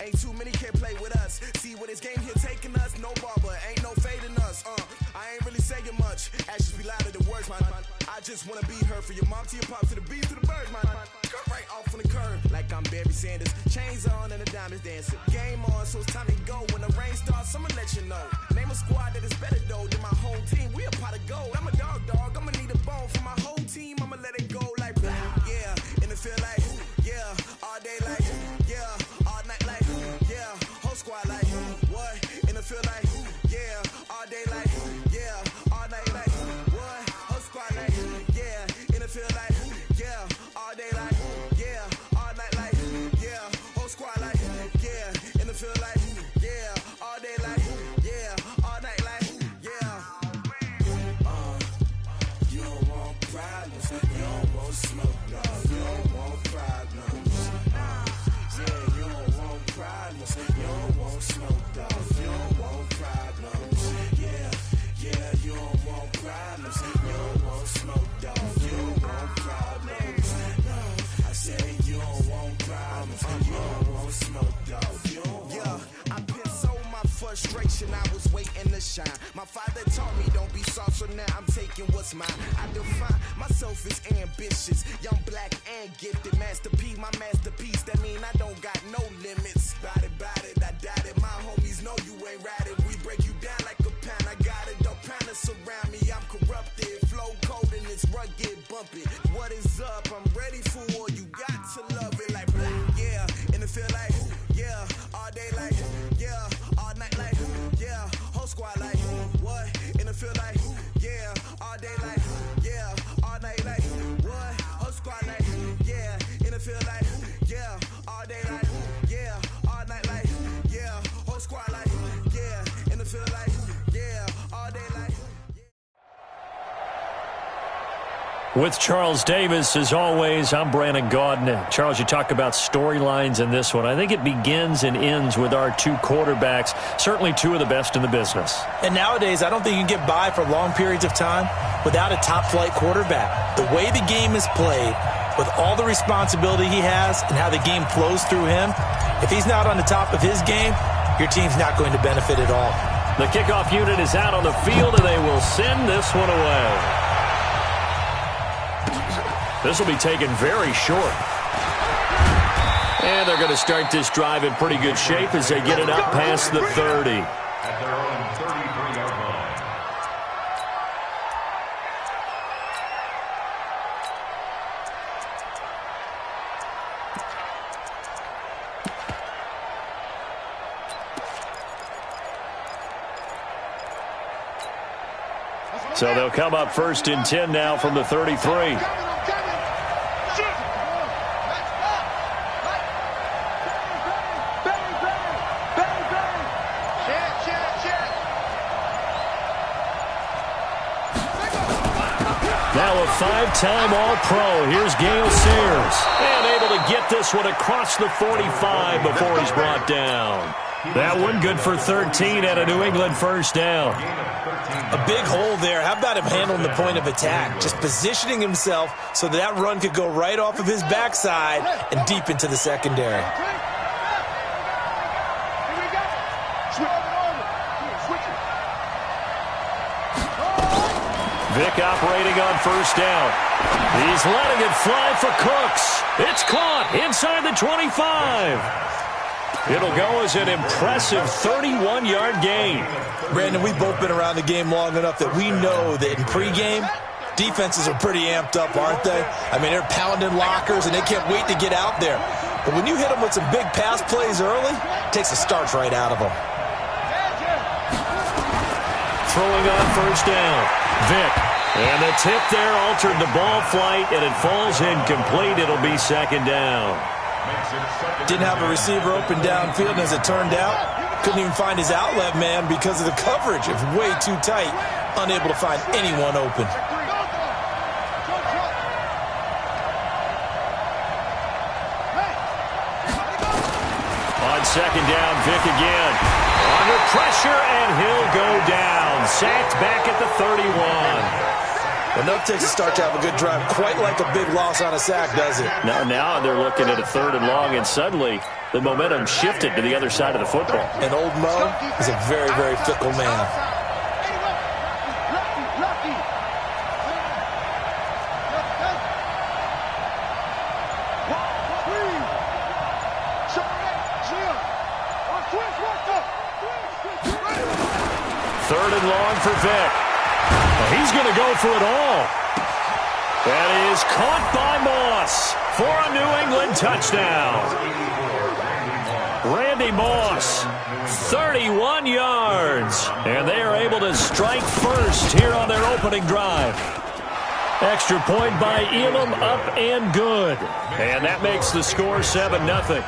Ain't too many can play with us. See what this game here taking us. No barber, ain't no fading us.
just wanna be heard. For your mom to your pop to the beat to the bird, man. Cut right off on the curb, like I'm Barry Sanders. Chains on and the diamonds dancing. Game on, so it's time to go. When the rain starts, I'ma let you know. Name a squad that is better though than my home team. We a pot of gold. I'm a dog. I'ma need a bone for my whole team. I'ma let it go like blah. Yeah, and it feel like yeah, all day like yeah, all night like yeah, whole squad like what? And it feel like yeah, all day like yeah, all night like what? Whole squad like yeah, and it feel like yeah, all day like yeah, all night like yeah, whole squad like yeah, and it feel like yeah, all day like yeah, all night like yeah. You don't want problems, you don't want smoke, dog. You don't want problems. Yeah, you don't want problems, you don't want smoke, dog. You don't want problems. Yeah, you don't want problems, you don't want smoke, dog. You don't want problems. No, I said you don't want problems, you don't want smoke, dog. You don't want. Yeah, I pissed so my frustration, I was waiting to shine. My father taught me don't be soft, so now I'm taking what's mine. I define myself as ambitious, young, black, and gifted. Master P, my masterpiece. That mean I don't got no limits. Bout it, I doubt it. My homies know you ain't ratted. We break you down like a pound. I got it, don't pound to surround me. I'm corrupted, flow cold and it's rugged, bumpy. What is up? I'm ready for war. You got to love it like blah. Yeah, and it feel like yeah, all day like yeah, all night like yeah, whole squad like what? And it feel like yeah, all day like yeah, all night like what? Whole squad like yeah, and it feel like yeah, all day like yeah, all night like yeah, whole squad like yeah, and it feel like yeah, all day like.
With Charles Davis, as always, I'm Brandon Gaudin. Charles, you talk about storylines in this one. I think it begins and ends with our two quarterbacks, certainly two of the best in the business.
And nowadays, I don't think you can get by for long periods of time without a top-flight quarterback. The way the game is played, with all the responsibility he has and how the game flows through him, if he's not on the top of his game, your team's not going to benefit at all.
The kickoff unit is out on the field, and they will send this one away. This will be taken very short. And they're going to start this drive in pretty good shape as they get it up past the 30.
At their own 33-yard line.
So they'll come up 1st and 10 now from the 33. Now a 5-time All-Pro. Here's Gale Sayers. And able to get this one across the 45 before he's brought down. That one good for 13 at a New England first down.
A big hole there. How about him handling the point of attack? Just positioning himself so that run could go right off of his backside and deep into the secondary.
Vick operating on first down. He's letting it fly for Cooks. It's caught inside the 25. It'll go as an impressive 31-yard gain.
Brandon, we've both been around the game long enough that we know that in pregame, defenses are pretty amped up, aren't they? I mean, they're pounding lockers, and they can't wait to get out there. But when you hit them with some big pass plays early, it takes the starch right out of them.
Throwing on first down. Vick. And the tip there altered the ball flight, and it falls incomplete. It'll be second down.
Didn't have a receiver open downfield, and as it turned out, couldn't even find his outlet man because of the coverage. It was way too tight, unable to find anyone open.
On second down, Vick again. Under pressure, and he'll go down. Sacked back at the 31.
Enough takes a start to have a good drive. Quite like a big loss on a sack, does it?
Now they're looking at a 3rd and long, and suddenly the momentum shifted to the other side of the football.
And old Mo is a very, very fickle man.
3rd and long for Vic. He's going to go for it all. That is caught by Moss for a New England touchdown. Randy Moss, 31 yards. And they are able to strike first here on their opening drive. Extra point by Elam, up and good. And that makes the score 7-0.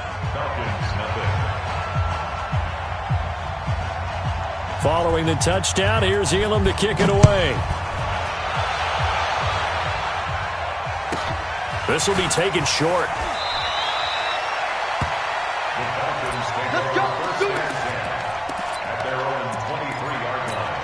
Following the touchdown, here's Elam to kick it away. This will be taken short.
Let's go. Do it.
At their own 23-yard line.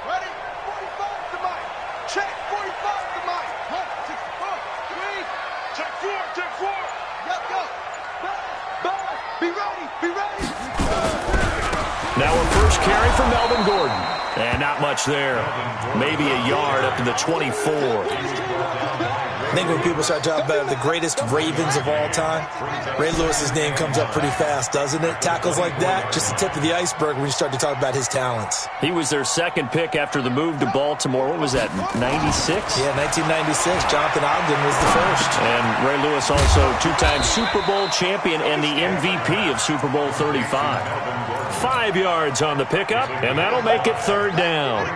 Ready? 45 to Mike. Check 45 to Mike. 64. 3. Check 4. Check 4. Yep, go. Ball. Be ready. Be ready.
Now a first carry for Melvin Gordon. And not much there. Maybe a yard up to the 24.
I think when people start talking about the greatest Ravens of all time, Ray Lewis's name comes up pretty fast, doesn't it? Tackles like that, just the tip of the iceberg when you start to talk about his talents.
He was their second pick after the move to Baltimore. What was that, 96?
Yeah, 1996. Jonathan Ogden was the first.
And Ray Lewis also two-time Super Bowl champion and the MVP of Super Bowl 35. 5 yards on the pickup, and that'll make it 3rd down.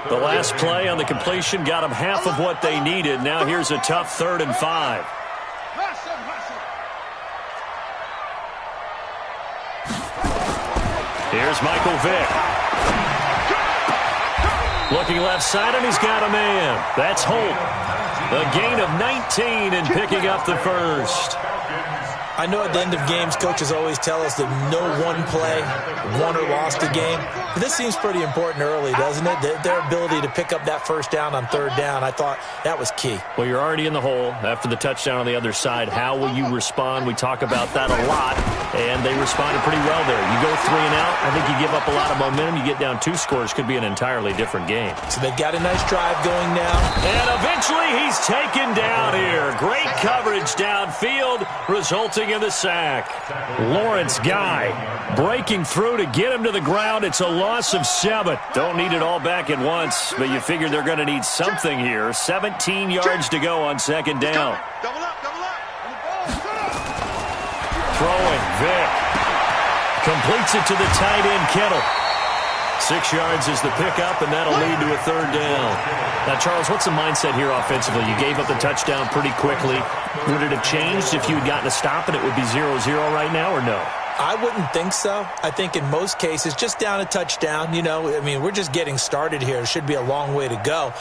The last play on the completion got them half of what they needed. Now here's a tough 3rd and 5. Here's Michael Vick. Looking left side, and he's got a man. That's Holt. A gain of 19 and picking up the first.
I know at the end of games, coaches always tell us that no one play won or lost a game. But this seems pretty important early, doesn't it? Their ability to pick up that first down on 3rd down, I thought that was key.
Well, you're already in the hole after the touchdown on the other side. How will you respond? We talk about that a lot, and they responded pretty well there. You go 3 and out, I think you give up a lot of momentum. You get down 2 scores, could be an entirely different game.
So they've got a nice drive going now.
And eventually he's taken down here. Great coverage downfield, resulting in the sack. Lawrence Guy breaking through to get him to the ground. It's a loss of 7. Don't need it all back at once, but you figure they're going to need something here. 17 yards to go on 2nd down.
Double up.
Throwing, Vic. Completes it to the tight end, Kittle. 6 yards is the pickup, and that'll lead to a 3rd down. Now, Charles, what's the mindset here offensively? You gave up the touchdown pretty quickly. Would it have changed if you had gotten a stop and it would be 0-0 right now, or no?
I wouldn't think so. I think in most cases, just down a touchdown, we're just getting started here. It should be a long way to go.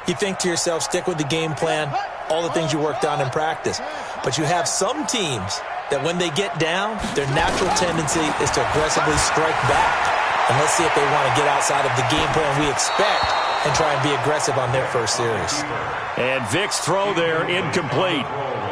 You think to yourself, stick with the game plan, all the things you worked on in practice. But you have some teams that when they get down, their natural tendency is to aggressively strike back. And let's see if they want to get outside of the game plan we expect and try and be aggressive on their first series.
And Vic's throw there, incomplete.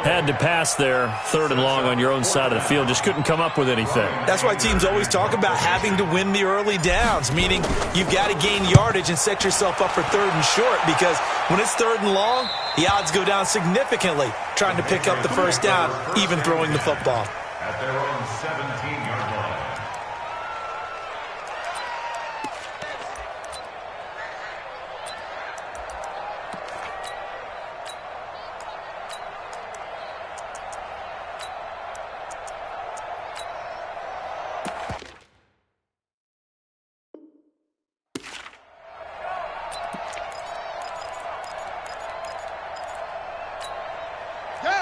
Had to pass there, 3rd and long on your own side of the field. Just couldn't come up with anything.
That's why teams always talk about having to win the early downs, meaning you've got to gain yardage and set yourself up for 3rd and short, because when it's 3rd and long, the odds go down significantly trying to pick up the first down, even throwing the football.
At their own 17-yard line.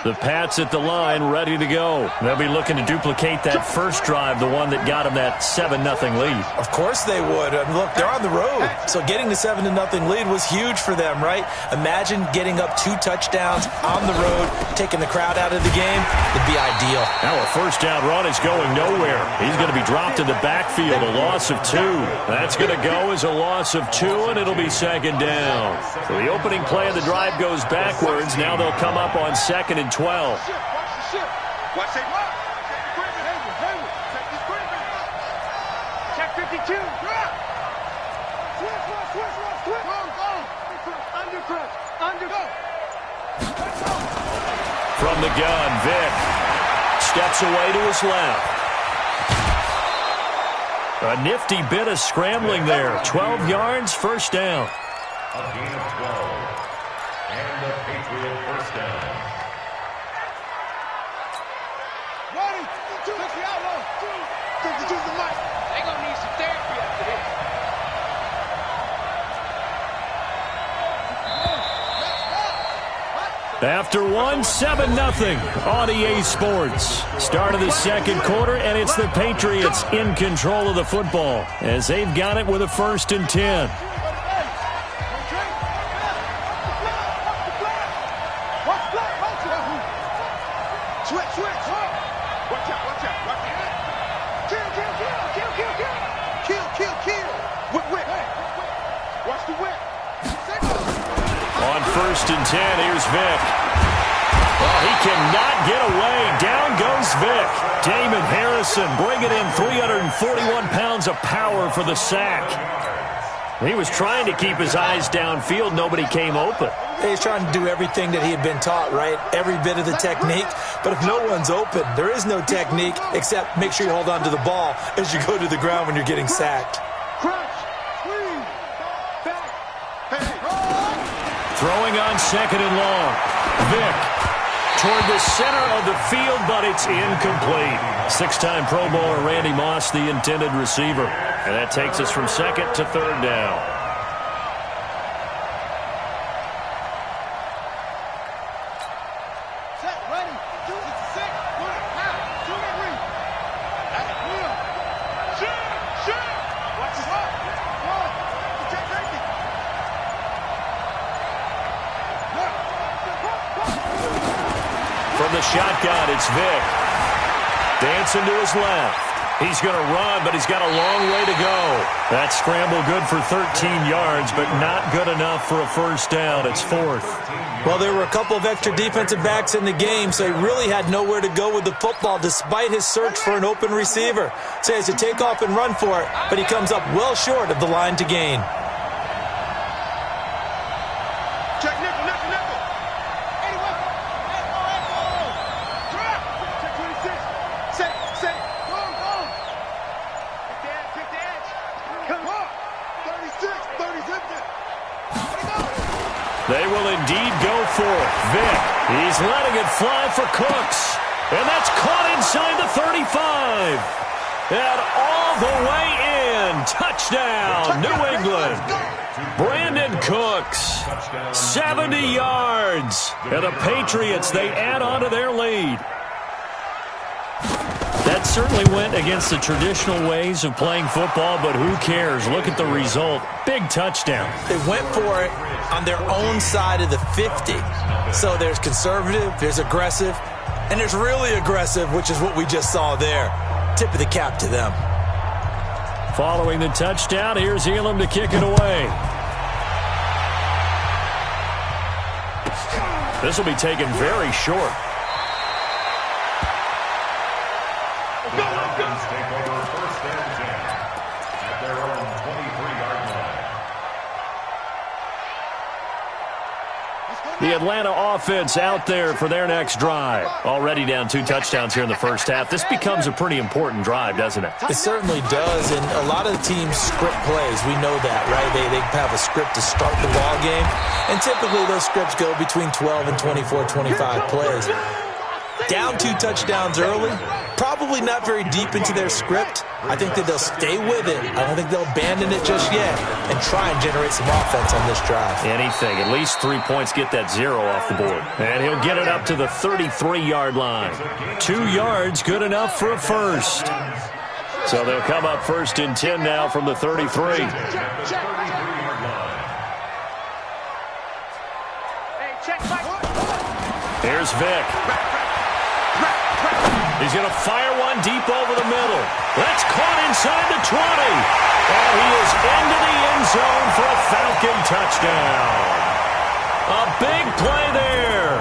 The Pats at the line, ready to go. They'll be looking to duplicate that first drive, the one that got them that 7-0 lead.
Of course they would. Look, they're on the road, so getting the 7-0 lead was huge for them, right? Imagine getting up 2 touchdowns on the road, taking the crowd out of the game. It'd be ideal.
Now a first down run is going nowhere. He's going to be dropped in the backfield, a loss of 2. That's going to go as a loss of 2, and it'll be 2nd down. So the opening play of the drive goes backwards. Now they'll come up on 2nd and 12.
Watch the ship. Watch it.
From the gun, Vic steps away to his left. A nifty bit of scrambling there. 12 yards, first down.
A gain of 12. And a Patriot first down.
Ready? Take the outlaw. Take the juice of Mike. They're going to need some therapy after this.
After one, 7-0 on EA Sports. Start of the second quarter, and it's the Patriots in control of the football as they've got it with a 1st and 10. On 1st and 10, here's Vic. Well, he cannot get away. Down goes Vic. Damon Harrison bringing in 341 pounds of power for the sack. He was trying to keep his eyes downfield. Nobody came open.
He's trying to do everything that he had been taught, right? Every bit of the technique. But if no one's open, there is no technique except make sure you hold on to the ball as you go to the ground when you're getting sacked.
Throwing on 2nd and long. Vic toward the center of the field, but it's incomplete. 6-time Pro Bowler Randy Moss, the intended receiver. And that takes us from 2nd to 3rd down.
Set, ready. 2 to 6. Good. Now, 2 and 3. That's it. Shoot. Watch this up. Protect safety.
From the shotgun, it's Vic. Dancing to his left. He's going to run, but he's got a long way to go. That scramble good for 13 yards, but not good enough for a 1st down. It's 4th.
Well, there were a couple of extra defensive backs in the game, so he really had nowhere to go with the football despite his search for an open receiver. So he has to take off and run for it, but he comes up well short of the line to gain.
Check nickel. Anyway. Drop. Check 26. Set. Go. Pick the edge. Come on. 36. 30's empty.
They will indeed go for it. Vic, he's letting it fly for Cooks. And that's caught inside the 35. And all the way in. Touchdown, New England. Brandon Cooks, 70 yards. And the Patriots, they add on to their lead. That certainly went against the traditional ways of playing football, but who cares? Look at the result. Big touchdown.
They went for it on their own side of the 50. So there's conservative, there's aggressive, and there's really aggressive, which is what we just saw there. Tip of the cap to them.
Following the touchdown, here's Elam to kick it away. This will be taken very short.
The Falcons take over 1st and 10 at their own 23-yard line.
The Atlanta offense out there for their next drive. Already down 2 touchdowns here in the first half. This becomes a pretty important drive, doesn't it?
It certainly does, and a lot of the teams script plays. We know that, right? They have a script to start the ball game, and typically those scripts go between 12 and 24, 25 plays. Down 2 touchdowns early, probably not very deep into their script. I think that they'll stay with it. I don't think they'll abandon it just yet and try and generate some offense on this drive.
Anything. At least 3 points, get that 0 off the board. And he'll get it up to the 33-yard line. 2 yards, good enough for a first. So they'll come up 1st and 10 now from the 33. Here's Vic. He's going to fire one deep over the middle. That's caught inside the 20. And he is into the end zone for a Falcon touchdown. A big play there.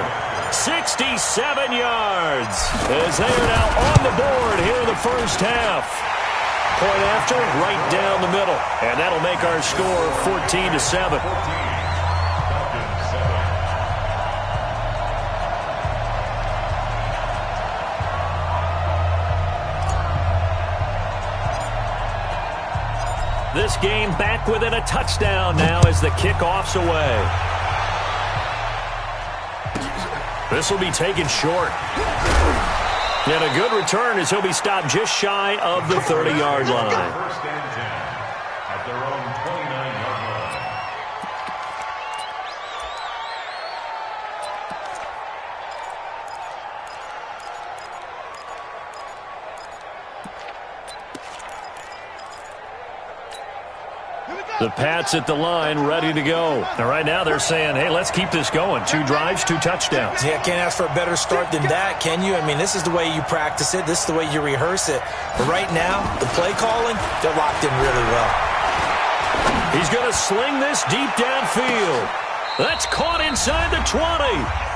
67 yards as they are now on the board here in the first half. Point after, right down the middle. And that'll make our score 14-7. This game back within a touchdown now as the kickoff's away. This will be taken short. And a good return as he'll be stopped just shy of the 30-yard line.
First and 10 at their own 29-yard line.
The Pats at the line, ready to go. And right now they're saying, hey, let's keep this going. 2 drives, 2 touchdowns.
Yeah, can't ask for a better start than that, can you? I mean, this is the way you practice it. This is the way you rehearse it. But right now, the play calling, they're locked in really well.
He's going to sling this deep downfield. That's caught inside the 20.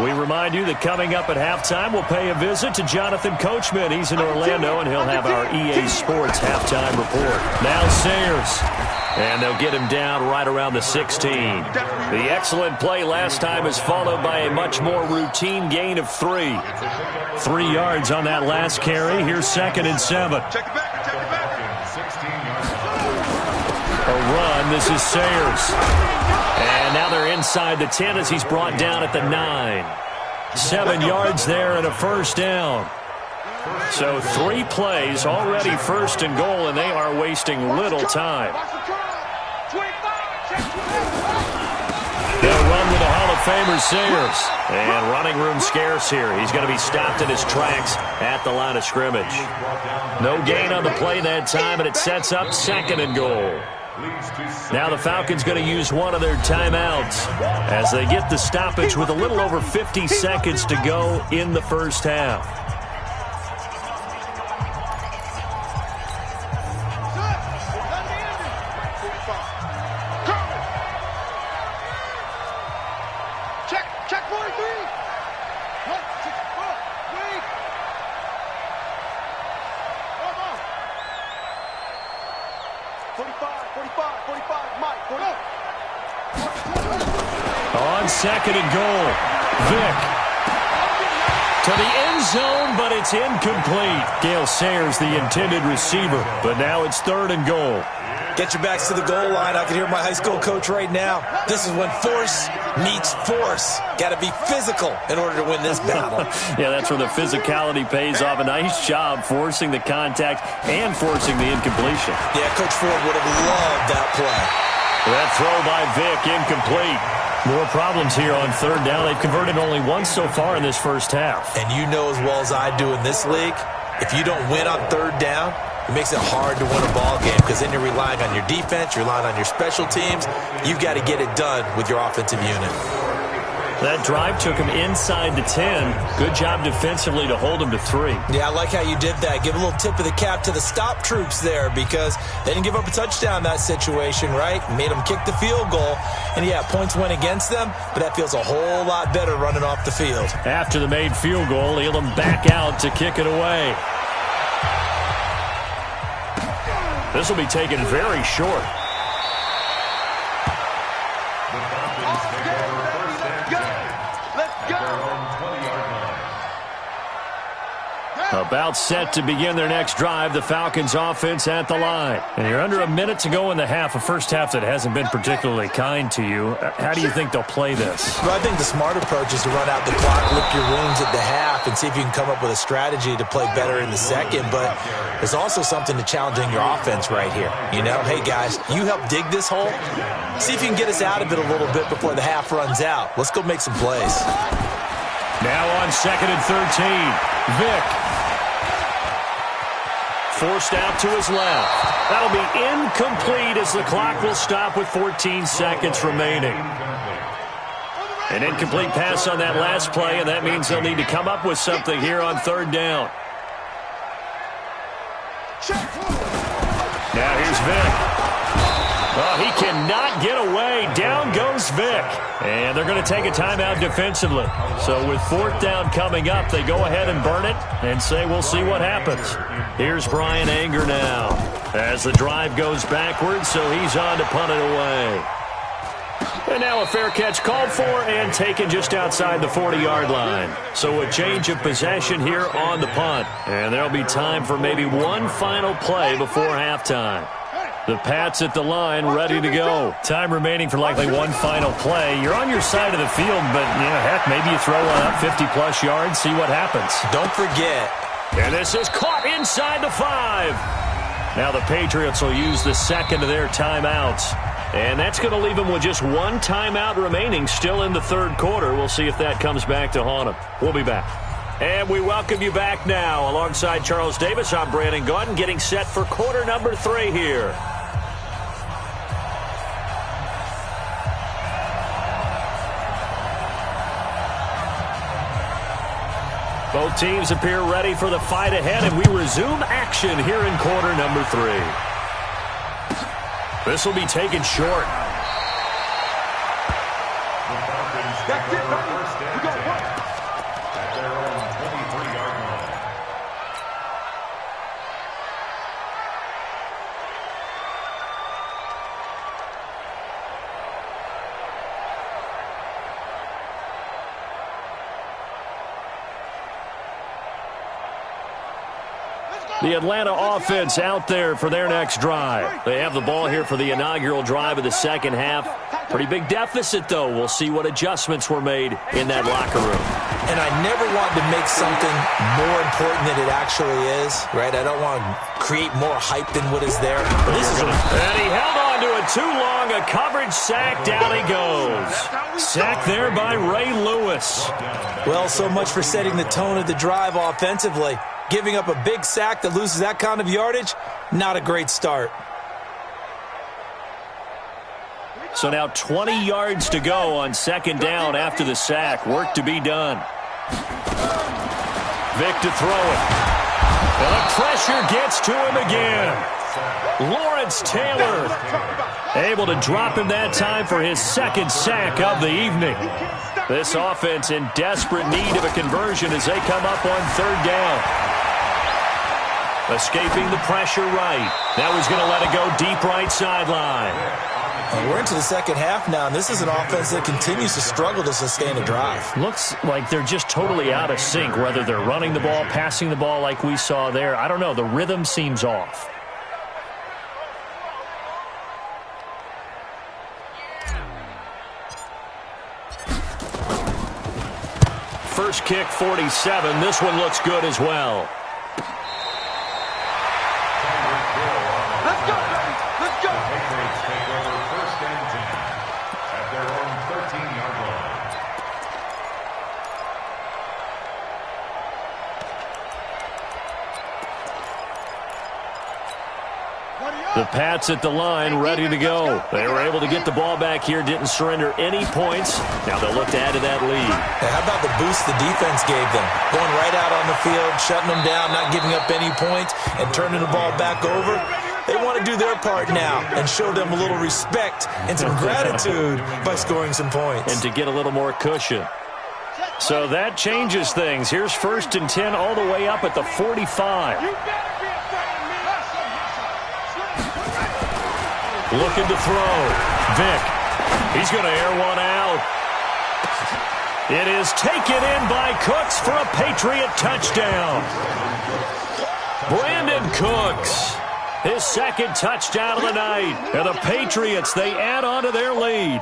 We remind you that coming up at halftime, we'll pay a visit to Jonathan Coachman. He's in Orlando, and he'll have our EA Sports halftime report. Now Sayers, and they'll get him down right around the 16. The excellent play last time is followed by a much more routine gain of 3. 3 yards on that last carry. Here's 2nd and 7. A run. This is Sayers. And now they're inside the 10 as he's brought down at the 9. 7 yards there and a first down. So 3 plays, already first and goal, and they are wasting little time. They'll run with the Hall of Famer Sayers. And running room scarce here. He's going to be stopped in his tracks at the line of scrimmage. No gain on the play that time, and it sets up 2nd and goal. Now the Falcons going to use one of their timeouts as they get the stoppage with a little over 50 seconds to go in the first half.
Check 43. 45, Mike, go.
On 2nd and goal, Vick to the end zone, but it's incomplete. Gale Sayers, the intended receiver, but now it's 3rd and goal.
Get your backs to the goal line. I can hear my high school coach right now. This is when force meets force. Got to be physical in order to win this battle.
Yeah, that's where the physicality pays off. A nice job forcing the contact and forcing the incompletion.
Yeah, Coach Ford would have loved that play.
That throw by Vick, incomplete. More problems here on 3rd down. They've converted only once so far in this first half.
And you know as well as I do in this league, if you don't win on 3rd down, it makes it hard to win a ball game because then you're relying on your defense, you're relying on your special teams. You've got to get it done with your offensive unit.
That drive took him inside the 10. Good job defensively to hold him to 3.
Yeah, I like how you did that. Give a little tip of the cap to the stop troops there because they didn't give up a touchdown in that situation, right? Made them kick the field goal. And, yeah, points went against them, but that feels a whole lot better running off the field.
After the made field goal, Elam back out to kick it away. This will be taken very short. About set to begin their next drive, the Falcons offense at the line. And you're under a minute to go in the half, a first half that hasn't been particularly kind to you. How do you think they'll play this?
Well, I think the smart approach is to run out the clock, lick your wounds at the half, and see if you can come up with a strategy to play better in the second. But there's also something to challenging your offense right here. You know, hey, guys, you help dig this hole. See if you can get us out of it a little bit before the half runs out. Let's go make some plays.
Now on 2nd and 13. Vick. Forced out to his left. That'll be incomplete as the clock will stop with 14 seconds remaining. An incomplete pass on that last play, and that means they'll need to come up with something here on 3rd down. Now here's Vick. Oh, he cannot get away. Down goes Vick. And they're going to take a timeout defensively. So with 4th down coming up, they go ahead and burn it and say we'll see what happens. Here's Brian Anger now as the drive goes backwards, so he's on to punt it away. And now a fair catch called for and taken just outside the 40-yard line. So a change of possession here on the punt. And there'll be time for maybe one final play before halftime. The Pats at the line ready to go. Time remaining for likely one final play. You're on your side of the field, but, heck, maybe you throw one up 50-plus yards, see what happens.
Don't forget.
And this is caught inside the 5. Now the Patriots will use the second of their timeouts. And that's going to leave them with just one timeout remaining still in the 3rd quarter. We'll see if that comes back to haunt them. We'll be back. And we welcome you back now. Alongside Charles Davis, I'm Brandon Gaudin, getting set for quarter number 3 here. Both teams appear ready for the fight ahead, and we resume action here in quarter number 3. This will be taken short.
That's it, buddy. We got one.
At their own 23-yard line.
The Atlanta offense out there for their next drive. They have the ball here for the inaugural drive of the second half. Pretty big deficit, though. We'll see what adjustments were made in that locker room.
And I never want to make something more important than it actually is, right? I don't want to create more hype than what is there. But this is
and he held on to it too long. A coverage sack. Down he goes. Sacked there by Ray Lewis.
Well, so much for setting the tone of the drive offensively. Giving up a big sack that loses that kind of yardage, not a great start.
So now 20 yards to go on 2nd down after the sack. Work to be done. Vick to throw it. And the pressure gets to him again. Lawrence Taylor able to drop him that time for his 2nd sack of the evening. This offense in desperate need of a conversion as they come up on 3rd down. Escaping the pressure right. Now he's going to let it go deep right sideline.
We're into the second half now, and this is an offense that continues to struggle to sustain a drive.
Looks like they're just totally out of sync, whether they're running the ball, passing the ball like we saw there. I don't know. The rhythm seems off. First kick, 47. This one looks good as well.
Let's go, baby. Let's go.
The Patriots take over 1st and 10 at their own 13-yard line.
The Pats at the line ready to go. They were able to get the ball back here, didn't surrender any points. Now they'll look to add to that lead.
Now, how about the boost the defense gave them? Going right out on the field, shutting them down, not giving up any points, and turning the ball back over. They want to do their part now and show them a little respect and some gratitude by scoring some points.
And to get a little more cushion. So that changes things. Here's 1st and 10 all the way up at the 45. Looking to throw. Vick. He's going to air one out. It is taken in by Cooks for a Patriot touchdown. Brandon Cooks. His 2nd touchdown of the night. And the Patriots, they add on to their lead.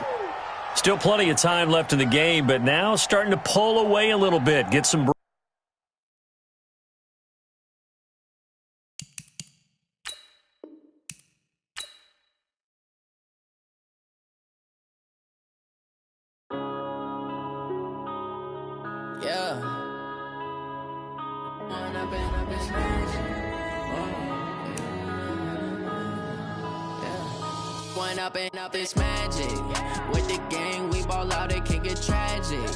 Still plenty of time left in the game, but now starting to pull away a little bit. Get some...
Yeah. Going up and up is magic. Going up and up is magic. With the gang, we ball out, it can get tragic.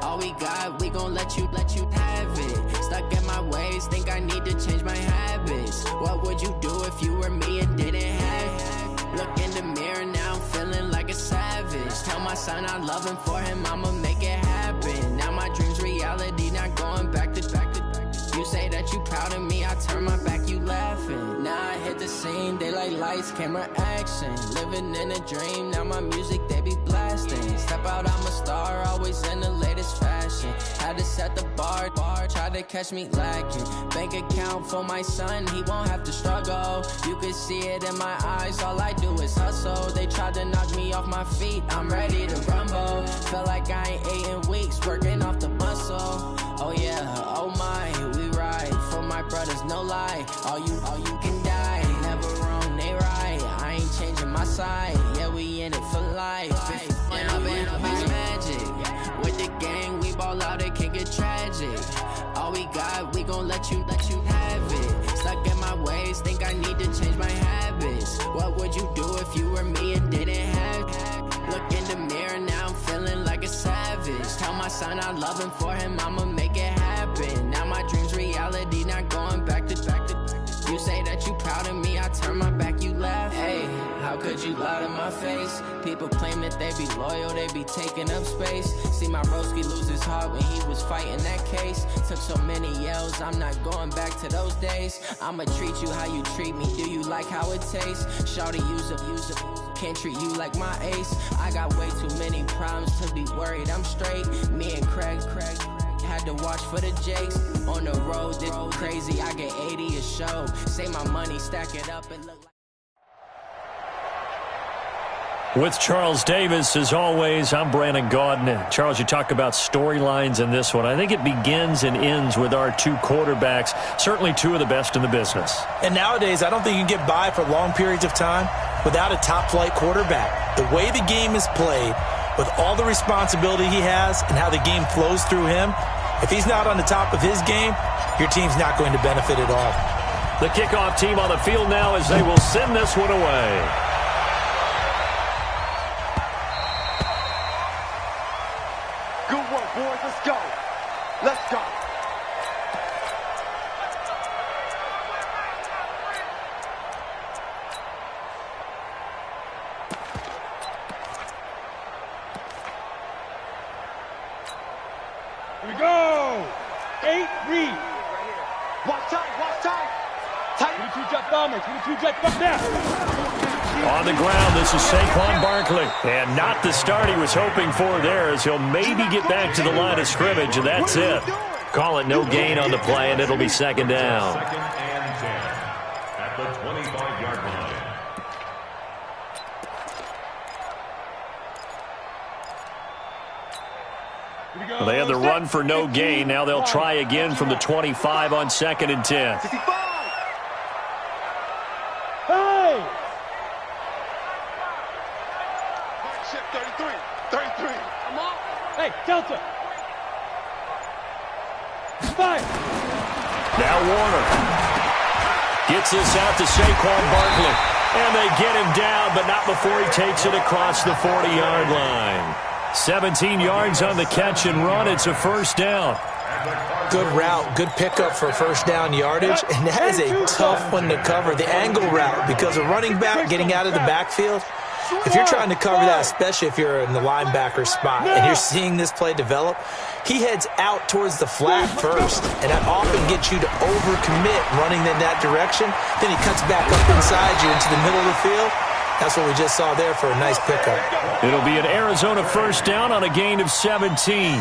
All we got, we gon' let you have it. Stuck in my ways, think I need to change my habits. What would you do if you were me and didn't have it? Look in the mirror, now I'm feeling like a savage. Tell my son I love him, for him I'ma make it happen. Now my dream's reality, not going back to. You say that you proud of me, I turn my back, you laughing. Now I hit the scene, they like lights, camera, action. Living in a dream, now my music, they be blasting. Step out, I'm a star, always in the latest fashion. Had to set the bar, try to catch me lacking. Bank account for my son, he won't have to struggle. You can see it in my eyes, all I do is hustle. They tried to knock me off my feet, I'm ready to rumble. Feel like I ain't ate in weeks, working off the muscle. Oh yeah, oh my, we ride for my brothers, no lie. All you can die, never wrong, they right. I ain't changing my side, yeah, we in it for life. And up is magic. With the gang, we ball out, it can get tragic. All we got, we gon' let you have it. Stuck in my ways, think I need to change my habits. What would you do if you were me and didn't have it? Look in the mirror, now I'm feeling like a savage. Tell my son I love him, for him I'ma make it happen. Now my dream's reality, not going back to. You say that you proud of me, I turn my back, you laugh. Hey, how could you lie to my face? People claim that they be loyal, they be taking up space. See my broski lose his heart when he was fighting that case. Took so many yells, I'm not going back to those days. I'ma treat you how you treat me, do you like how it tastes? Shawty, use up, can't treat you like my ace. I got way too many problems to be worried, I'm straight. Me and Craig had to watch for the Jakes. On the road, this crazy, I get 80 a show. Say my money, stack it up and look like.
With Charles Davis, as always, I'm Brandon Gaudin. Charles, you talk about storylines in this one. I think it begins and ends with our two quarterbacks, certainly two of the best in the business.
And nowadays, I don't think you can get by for long periods of time without a top-flight quarterback. The way the game is played, with all the responsibility he has and how the game flows through him, if he's not on the top of his game, your team's not going to benefit at all.
The kickoff team on the field now as they will send this one away.
Good work, boys. Let's go. Let's go. Here we go. 8 read. Watch tight. Watch tight. Tight. 22 jet bombers. 22 jet bombers. Now.
On the ground, this is Saquon Barkley. And not the start he was hoping for there, as he'll maybe get back to the line of scrimmage, and that's it. Call it no gain on the play, and it'll be second down.
Second and 10 at the 25-yard line.
Well, they had the run for no gain. Now they'll try again from the 25 on second and 10.
55. Hey! Shit, 33. 33. Come on. Hey, Delta. Fire.
Now Warner gets this out to Saquon Barkley. And they get him down, but not before he takes it across the 40-yard line. 17 yards on the catch and run. It's a first down.
Good route, good pickup for first down yardage, and that is a tough one to cover, the angle route, because a running back getting out of the backfield, if you're trying to cover that, especially if you're in the linebacker spot, and you're seeing this play develop, he heads out towards the flat first, and that often gets you to overcommit running in that direction. Then he cuts back up inside you into the middle of the field. That's what we just saw there for a nice pickup.
It'll be an Arizona first down on a gain of 17.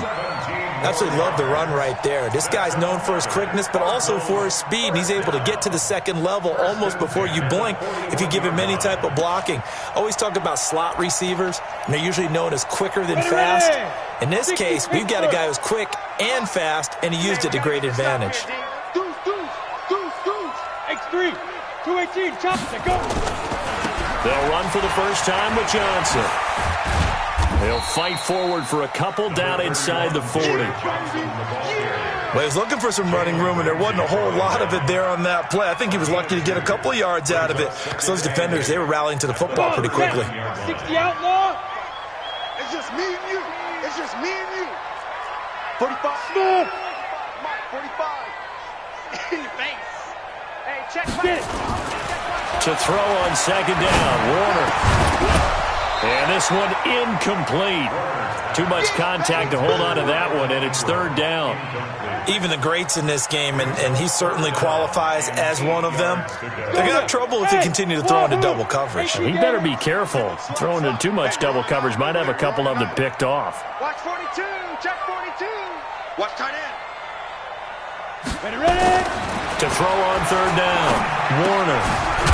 Absolutely love the run right there. This guy's known for his quickness, but also for his speed. And he's able to get to the second level almost before you blink if you give him any type of blocking. Always talk about slot receivers, and they're usually known as quicker than fast. In this case, we've got a guy who's quick and fast, and he used it to great advantage.
X3, 218, chop it, go.
They'll run for the first time with Johnson. They'll fight forward for a couple down inside the 40.
Well, he was looking for some running room, and there wasn't a whole lot of it there on that play. I think he was lucky to get a couple of yards out of it, because those defenders, they were rallying to the football pretty quickly.
60 outlaw. It's just me and you. It's just me and you. 45. Mike, 45. In your face. Hey, check it.
To throw on second down, Warner. And this one incomplete. Too much contact to hold on to that one, and it's third down.
Even the greats in this game, and he certainly qualifies as one of them, they're going to have trouble if they continue to throw into double coverage.
He better be careful. Throwing into too much double coverage might have a couple of them picked off.
Watch 42. Check 42. Watch tight end. Ready.
To throw on third down, Warner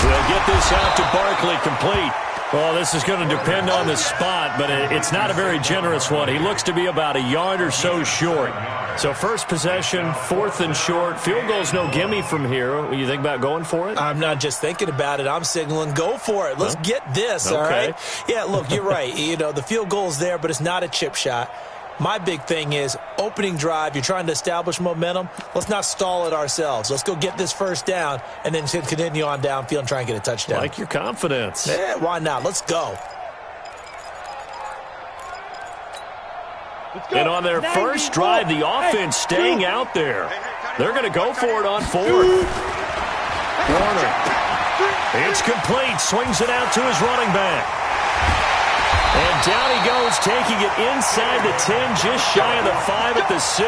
will get this out to Barkley, complete. Well, this is going to depend on the spot, but it's not a very generous one. He looks to be about a yard or so short. So first possession, 4th and short. Field goal's no gimme from here. What do you think about going for it?
I'm not just thinking about it. I'm signaling go for it. Let's get this, all right? Yeah, look, you're right. You know, the field goal's there, but it's not a chip shot. My big thing is opening drive. You're trying to establish momentum. Let's not stall it ourselves. Let's go get this first down and then continue on downfield and try and get a touchdown.
Like your confidence.
Yeah, why not? Let's go.
And on their first drive, the offense staying out there. They're going to go for it on 4th. Warner. It's complete. Swings it out to his running back. And down he goes, taking it inside the 10, just shy of the 5 at the 6.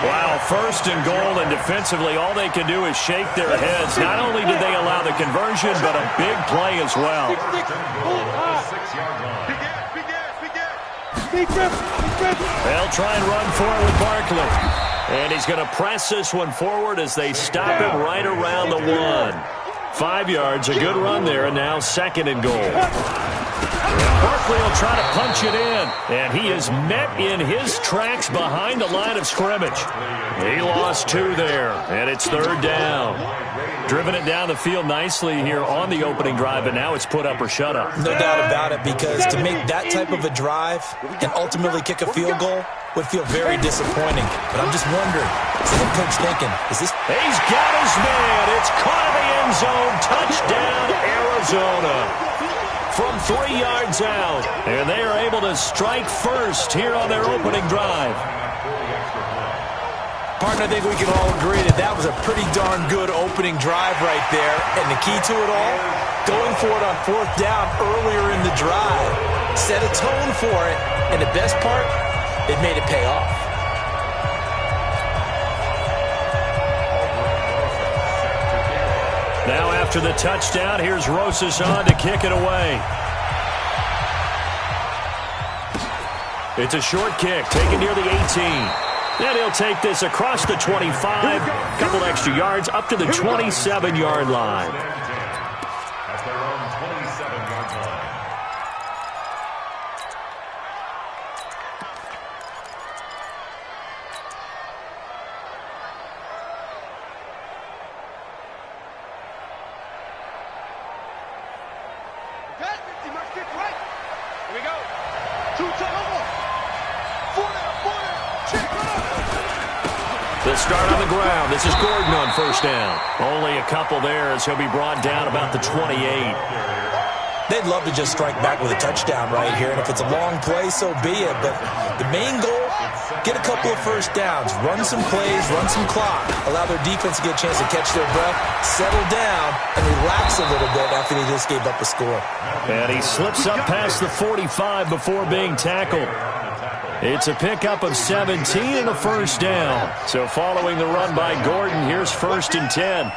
Wow, 1st and goal, and defensively all they can do is shake their heads. Not only did they allow the conversion, but a big play as well. They'll try and run for it with Barkley. And he's going to press this one forward as they stop him right around the 1. 5 yards, a good run there, and now 2nd and goal. Barkley will try to punch it in, and he is met in his tracks behind the line of scrimmage. He lost 2 there, and it's 3rd down. Driven it down the field nicely here on the opening drive, and now it's put up or shut up.
No doubt about it, because to make that type of a drive and ultimately kick a field goal would feel very disappointing. But I'm just wondering, is the head coach thinking, is this...
He's got his man. It's caught in the end zone. Touchdown, Arizona. From 3 yards out, and they are able to strike first here on their opening drive.
Partner, I think we can all agree that that was a pretty darn good opening drive right there. And the key to it all, going for it on 4th down earlier in the drive. Set a tone for it, and the best part, it made it pay off.
Now after the touchdown, here's Rosas on to kick it away. It's a short kick, taken near the 18. And he'll take this across the 25, couple extra yards up to the 27-yard line.
At their own 27-yard line.
Here we go. 2 turnover. 4 down. Check it out.
They'll start on the ground. This is Gordon on first down. Only a couple there as he'll be brought down about the 28.
They'd love to just strike back with a touchdown right here, and if it's a long play, so be it. But the main goal, get a couple of first downs, run some plays, run some clock, allow their defense to get a chance to catch their breath, settle down, and relax a little bit after they just gave up a score.
And he slips up past the 45 before being tackled. It's a pickup of 17 and a first down. So following the run by Gordon, here's 1st and 10.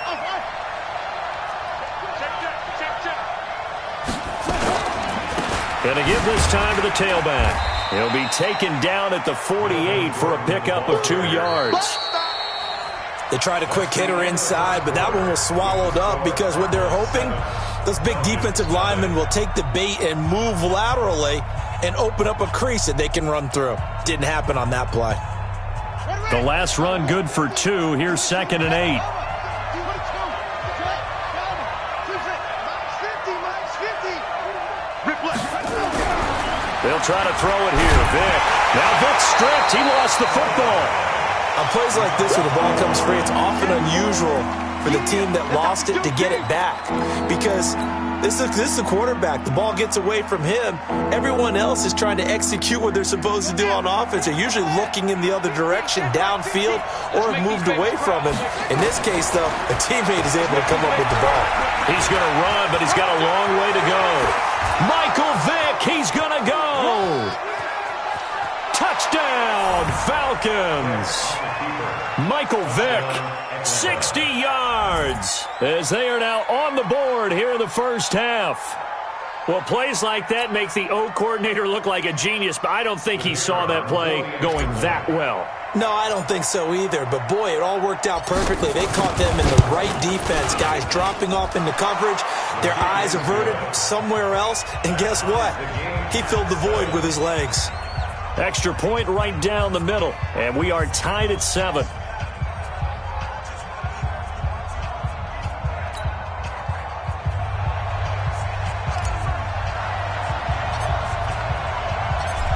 Going to give this time to the tailback. He'll be taken down at the 48 for a pickup of 2 yards.
They tried a quick hitter inside, but that one was swallowed up because what they're hoping, those big defensive linemen will take the bait and move laterally and open up a crease that they can run through. Didn't happen on that play.
The last run good for 2. Here's 2nd and 8. They'll try to throw it here. Vic. Now Vic stripped. He lost the football.
On plays like this where the ball comes free, it's often unusual for the team that lost it to get it back. Because this is the quarterback. The ball gets away from him. Everyone else is trying to execute what they're supposed to do on offense. They're usually looking in the other direction, downfield, or have moved away from him. In this case, though, a teammate is able to come up with the ball.
He's going to run, but he's got a long way to go. Michael Vick, he's going to go. Touchdown, Falcons. Michael Vick, 60 yards, as they are now on the board here in the first half. Well, plays like that make the O coordinator look like a genius, but I don't think he saw that play going that well.
No, I don't think so either. But, boy, it all worked out perfectly. They caught them in the right defense. Guys dropping off into coverage, their eyes averted somewhere else. And guess what? He filled the void with his legs.
Extra point right down the middle, and we are tied at 7.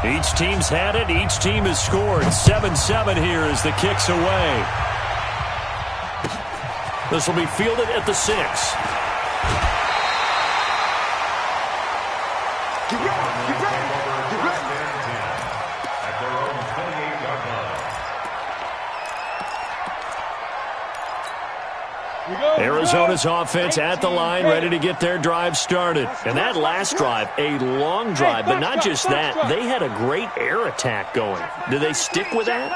Each team's had it. Each team has scored. 7-7 here as the kick's away. This will be fielded at the 6.
Get ready, get ready, get ready.
At their own 28-yard line.
Arizona's offense at the line, ready to get their drive started. And that last drive, a long drive, but not just that. They had a great air attack going. Do they stick with that?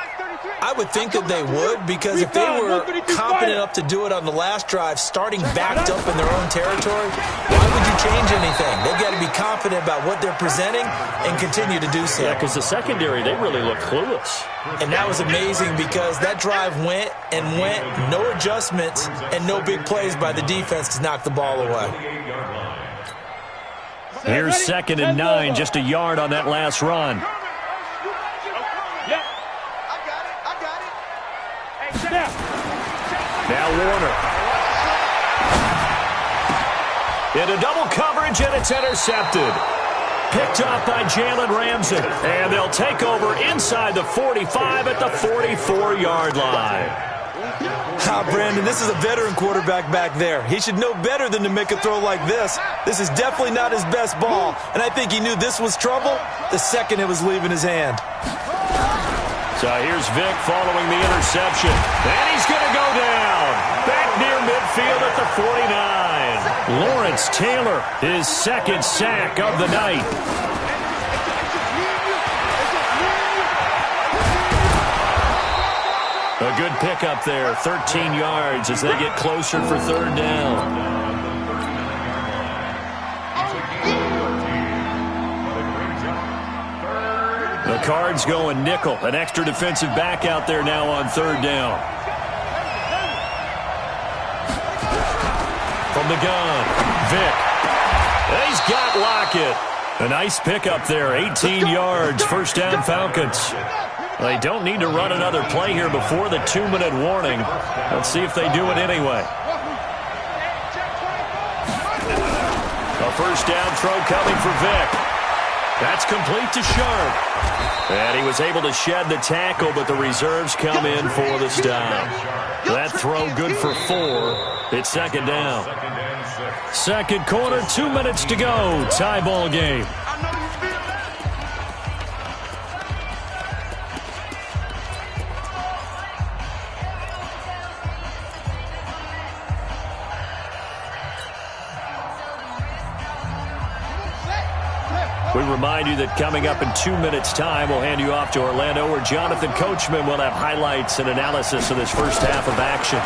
I would think that they would, because if they were competent enough to do it on the last drive, starting backed up in their own territory, why would you change anything? They've got to be confident about what they're presenting and continue to do so.
Yeah, because the secondary, they really look clueless.
And that was amazing because that drive went and went, no adjustments and no big plays by the defense to knock the ball away.
Here's 2nd and 9, just a yard on that last run. Now Warner. Into double coverage, and it's intercepted. Picked off by Jalen Ramsey. And they'll take over inside the 45 at the 44-yard line.
Brandon, this is a veteran quarterback back there. He should know better than to make a throw like this. This is definitely not his best ball, and I think he knew this was trouble the second it was leaving his hand.
So here's Vic following the interception. And he's going to go down. Back near midfield at the 49. Lawrence Taylor, his 2nd sack of the night. A good pickup there, 13 yards as they get closer for 3rd down. The Cards going nickel. An extra defensive back out there now on 3rd down. From the gun, Vic. He's got Lockett. A nice pickup there, 18 yards, 1st down Falcons. They don't need to run another play here before the 2-minute warning. Let's see if they do it anyway. A 1st down throw coming for Vic. That's complete to Sharp. And he was able to shed the tackle, but the reserves come in for the stop. That throw good for 4. It's 2nd down. 2nd quarter, 2 minutes to go. Tie ball game. We remind you that coming up in 2 minutes' time, we'll hand you off to Orlando, where Jonathan Coachman will have highlights and analysis of this first half of action.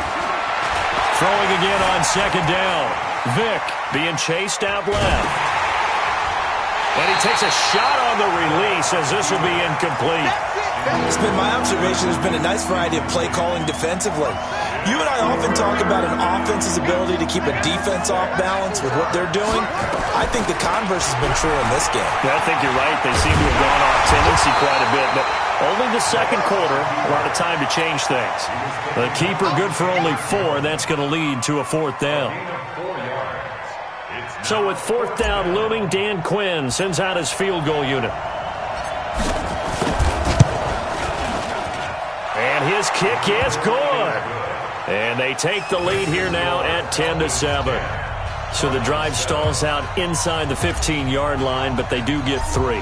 Throwing again on 2nd down. Vic being chased out left. And he takes a shot on the release as this will be incomplete.
It's been my observation there's been a nice variety of play calling defensively. You and I often talk about an offense's ability to keep a defense off balance with what they're doing. I think the converse has been true in this game.
Yeah, I think you're right. They seem to have gone off tendency quite a bit, but only the 2nd quarter, a lot of time to change things. The keeper good for only 4, and that's going to lead to a 4th down. So with 4th down looming, Dan Quinn sends out his field goal unit. And his kick is good. And they take the lead here now at 10-7. So the drive stalls out inside the 15-yard line, but they do get 3.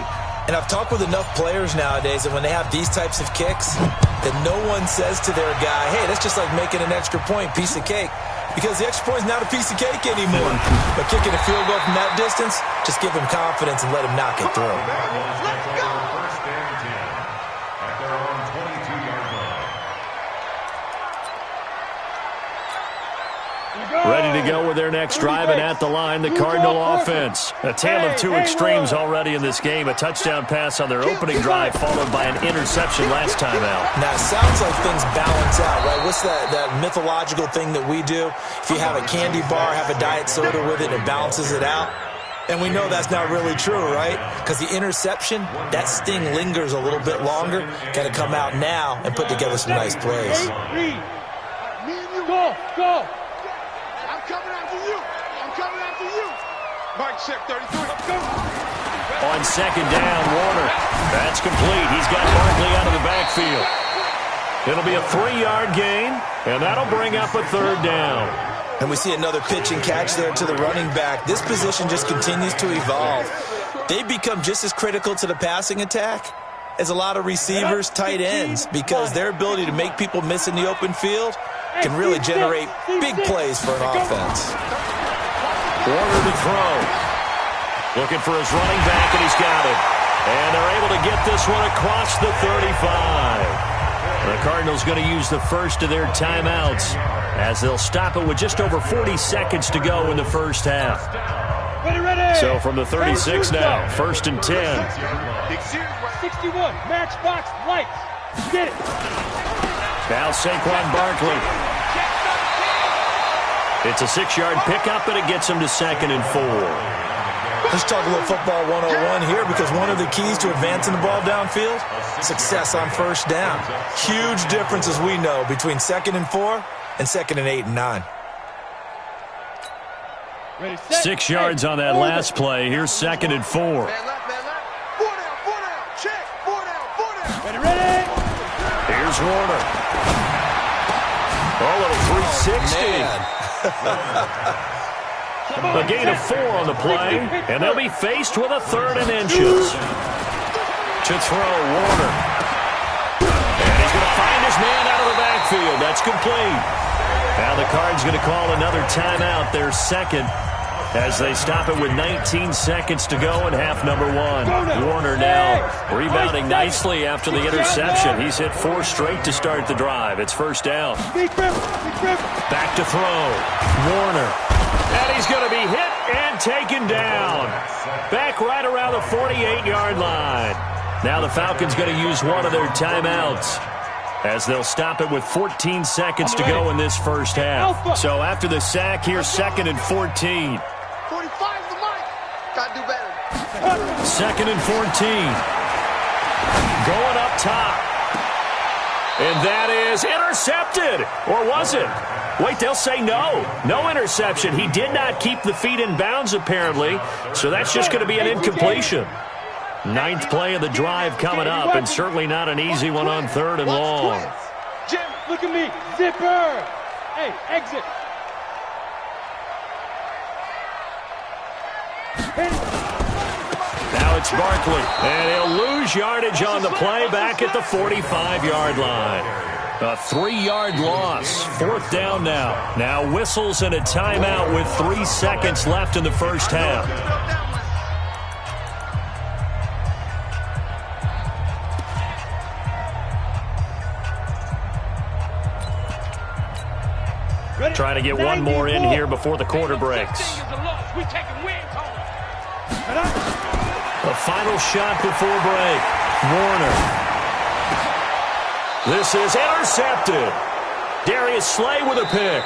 And I've talked with enough players nowadays that when they have these types of kicks, that no one says to their guy, hey, that's just like making an extra point, piece of cake. Because the extra point is not a piece of cake anymore. But kicking a field goal from that distance, just give him confidence and let him knock it through.
Let's go. First and 10 at their own 22-yard line.
Ready to go with their next drive, and at the line, the Cardinal offense. A tale of two extremes already in this game. A touchdown pass on their opening drive, followed by an interception last time out.
Now, it sounds like things balance out, right? What's that mythological thing that we do? If you have a candy bar, have a diet soda with it, it balances it out. And we know that's not really true, right? Because the interception, that sting lingers a little bit longer. Got to come out now and put together some nice plays.
Go. I'm coming after you. Mike, check 33. Go.
On second down, Warner. That's complete. He's got Barkley out of the backfield. It'll be a 3-yard gain, and that'll bring up a third down.
And we see another pitch and catch there to the running back. This position just continues to evolve. They become just as critical to the passing attack as a lot of receivers, tight ends, because their ability to make people miss in the open field can really generate big plays for an offense.
Warner to throw. Looking for his running back, and he's got it. And they're able to get this one across the 35. The Cardinals going to use the first of their timeouts as they'll stop it with just over 40 seconds to go in the first half.
Ready.
So from the 36 now, first and 10.
61, matchbox, lights. Get it.
Now Saquon Barkley. It's a 6-yard pickup, and it gets him to second and 4.
Let's talk a little football 101 here, because one of the keys to advancing the ball downfield, success on first down. Huge difference, as we know, between second and 4 and second and 8 and 9.
6 yards on that last play. Here's second and 4.
Man left. 4 down. Check. 4 down. Ready.
Here's Warner. Oh, little 360. A gain of 4 on the play, and they'll be faced with a 3rd and inches. To throw, Warner. And he's going to find his man out of the backfield. That's complete. Now the Cards going to call another timeout, their second, as they stop it with 19 seconds to go in half number 1. Warner now rebounding nicely after the interception. He's hit 4 straight to start the drive. It's first down. Back to throw. Warner. And he's going to be hit and taken down. Back right around the 48-yard line. Now the Falcons going to use one of their timeouts, as they'll stop it with 14 seconds to go in this first half. So after the sack, here's second and 14.
45 the mic. Gotta do better.
Second and 14. Going up top. And that is intercepted. Or was it? Wait, they'll say no. No interception. He did not keep the feet in bounds, apparently. So that's just going to be an incompletion. 9th play of the drive coming up, and certainly not an easy one on 3rd and long.
Jim, look at me. Zipper. Hey, exit.
Now it's Barkley, and he'll lose yardage on the play back at the 45-yard line. A 3-yard loss. 4th down now. Now whistles and a timeout with 3 seconds left in the first half. Trying to get one more in here before the quarter breaks. A final shot before break. Warner. This is intercepted. Darius Slay with a pick.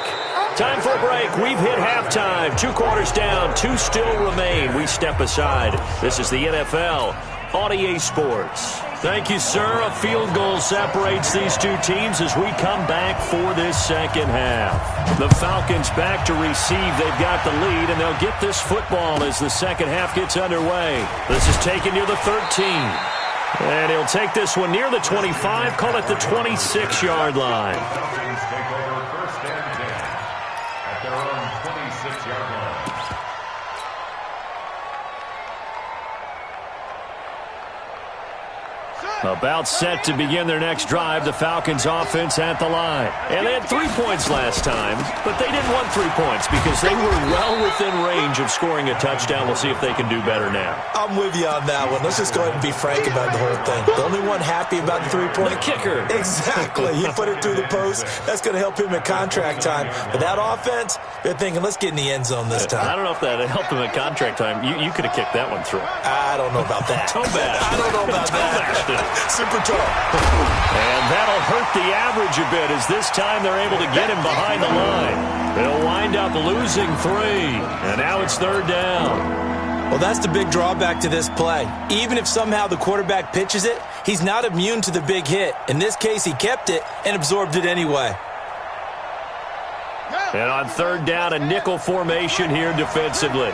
Time for a break. We've hit halftime. 2 quarters down. 2 still remain. We step aside. This is the NFL on EA Sports. Thank you, sir. A field goal separates these two teams as we come back for this second half. The Falcons back to receive. They've got the lead, and they'll get this football as the second half gets underway. This is taken near the 13. And he'll take this one near the 25, call it the 26-yard line.
Falcons take over first and 10 at their own 26-yard line.
About set to begin their next drive, the Falcons offense at the line. And they had 3 points last time, but they didn't want 3 points because they were well within range of scoring a touchdown. We'll see if they can do better now.
I'm with you on that one. Let's just go ahead and be frank about the whole thing. The only one happy about the 3-point?
The kicker.
Exactly. He put it through the post. That's going to help him in contract time. But that offense, they're thinking, let's get in the end zone this time.
I don't know if that helped him at contract time. You could have kicked that one through.
I don't know about that.
Toe bash.
I don't know about that. Super tall.
And that'll hurt the average a bit as this time they're able to get him behind the line. They'll wind up losing 3. And now it's 3rd down.
Well, that's the big drawback to this play. Even if somehow the quarterback pitches it, he's not immune to the big hit. In this case, he kept it and absorbed it anyway.
And on 3rd down, a nickel formation here defensively.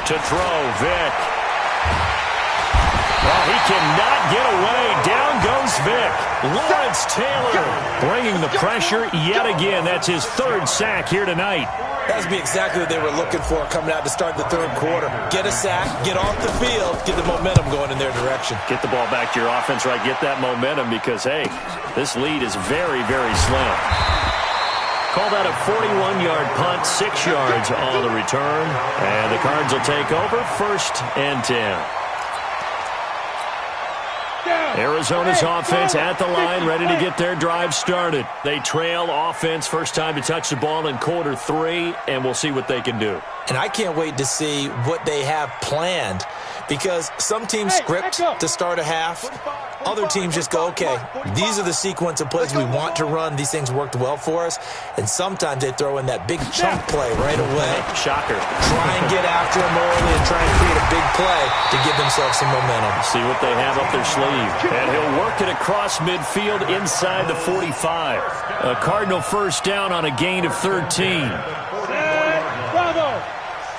To throw, Vick. Oh, he cannot get away. Down goes Vick. Lawrence Taylor bringing the pressure yet again. That's his 3rd sack here tonight.
That's be exactly what they were looking for coming out to start the 3rd quarter. Get a sack, get off the field, get the momentum going in their direction.
Get the ball back to your offense, right? Get that momentum because, hey, this lead is very, very slim. Call that a 41-yard punt, 6 yards on the return. And the Cards will take over 1st and 10. Arizona's offense at the line, ready to get their drive started. They trail offense, first time to touch the ball in quarter 3, and we'll see what they can do.
And I can't wait to see what they have planned because some teams script to start a half. Other teams just go, okay, these are the sequence of plays we want to run. These things worked well for us. And sometimes they throw in that big chunk play right away.
Shocker.
Try and get after them early and try and create a big play to give themselves some momentum.
See what they have up their sleeve. And he'll work it across midfield inside the 45. A Cardinal first down on a gain of 13.
Bravo!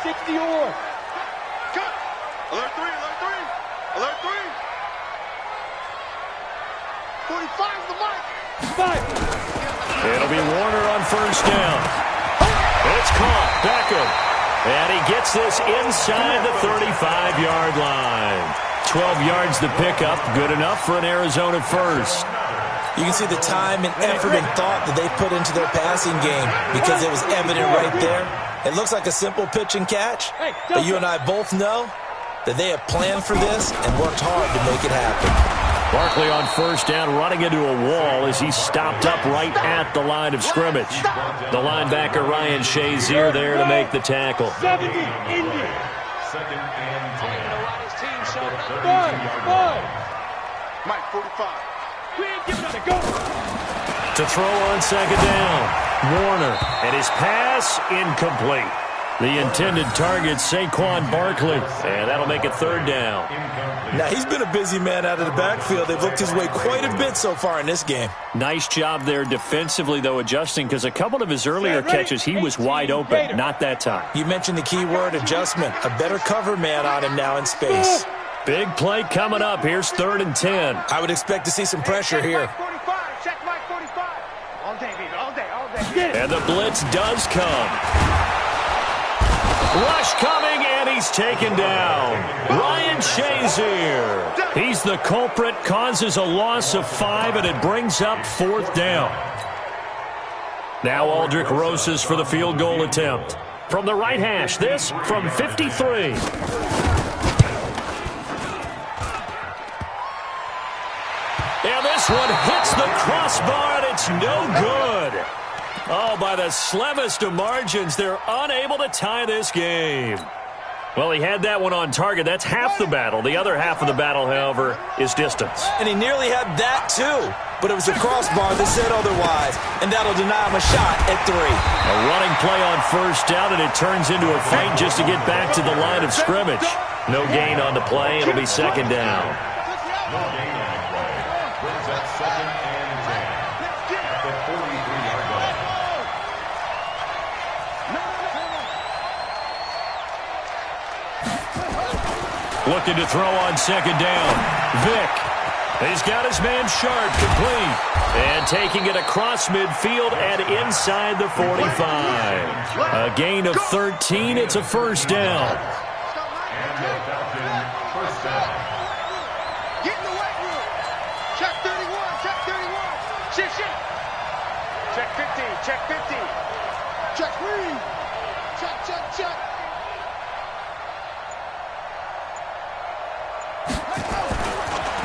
60 or. Cut! Alert 3, alert 3! Alert 3! 45 the mic! 5!
It'll be Warner on first down. It's caught. Beckham. And he gets this inside the 35-yard line. 12 yards to pick up. Good enough for an Arizona first.
You can see the time and effort and thought that they put into their passing game because it was evident right there. It looks like a simple pitch and catch, but you and I both know that they have planned for this and worked hard to make it happen.
Barkley on first down, running into a wall as he stopped up right at the line of scrimmage. The linebacker, Ryan Shazier, there to make the tackle.
70, Indy.
2nd and 10.
5. Mike, 45. We ain't giving up. Go.
To throw on 2nd down, Warner, and his pass incomplete. The intended target, Saquon Barkley, and that'll make it 3rd down.
Now, he's been a busy man out of the backfield. They've looked his way quite a bit so far in this game.
Nice job there defensively, though, adjusting, because a couple of his earlier catches, he was wide open. Not that time.
You mentioned the key word, adjustment. A better cover man on him now in space.
Big play coming up. Here's 3rd and 10.
I would expect to see some pressure here.
Check Mike 45. All day, baby. All day, all day.
And the blitz does come. Rush coming, and he's taken down. Ryan Shazier. He's the culprit, causes a loss of 5, and it brings up 4th down. Now Aldrich Rosas for the field goal attempt. From the right hash, this from 53. And this one hits the crossbar, and it's no good. Oh, by the slimmest of margins, they're unable to tie this game. Well, he had that one on target. That's half the battle. The other half of the battle, however, is distance.
And he nearly had that, too. But it was a crossbar that said otherwise, and that'll deny him a shot at 3.
A running play on first down, and it turns into a fight just to get back to the line of scrimmage. No gain on the play. It'll be 2nd down.
No gain on the play. Brings up 2nd and 10 at the 43-yard line.
Looking to throw on second down. Vick. He's got his man Sharp, complete. And taking it across midfield and inside the 45. A gain of 13. It's a first down.
And the Falcons first down.
Get in the weight room. Check 31. Check 31. Shit, shit. Check 50. Check 50. Check read. Check, check, check.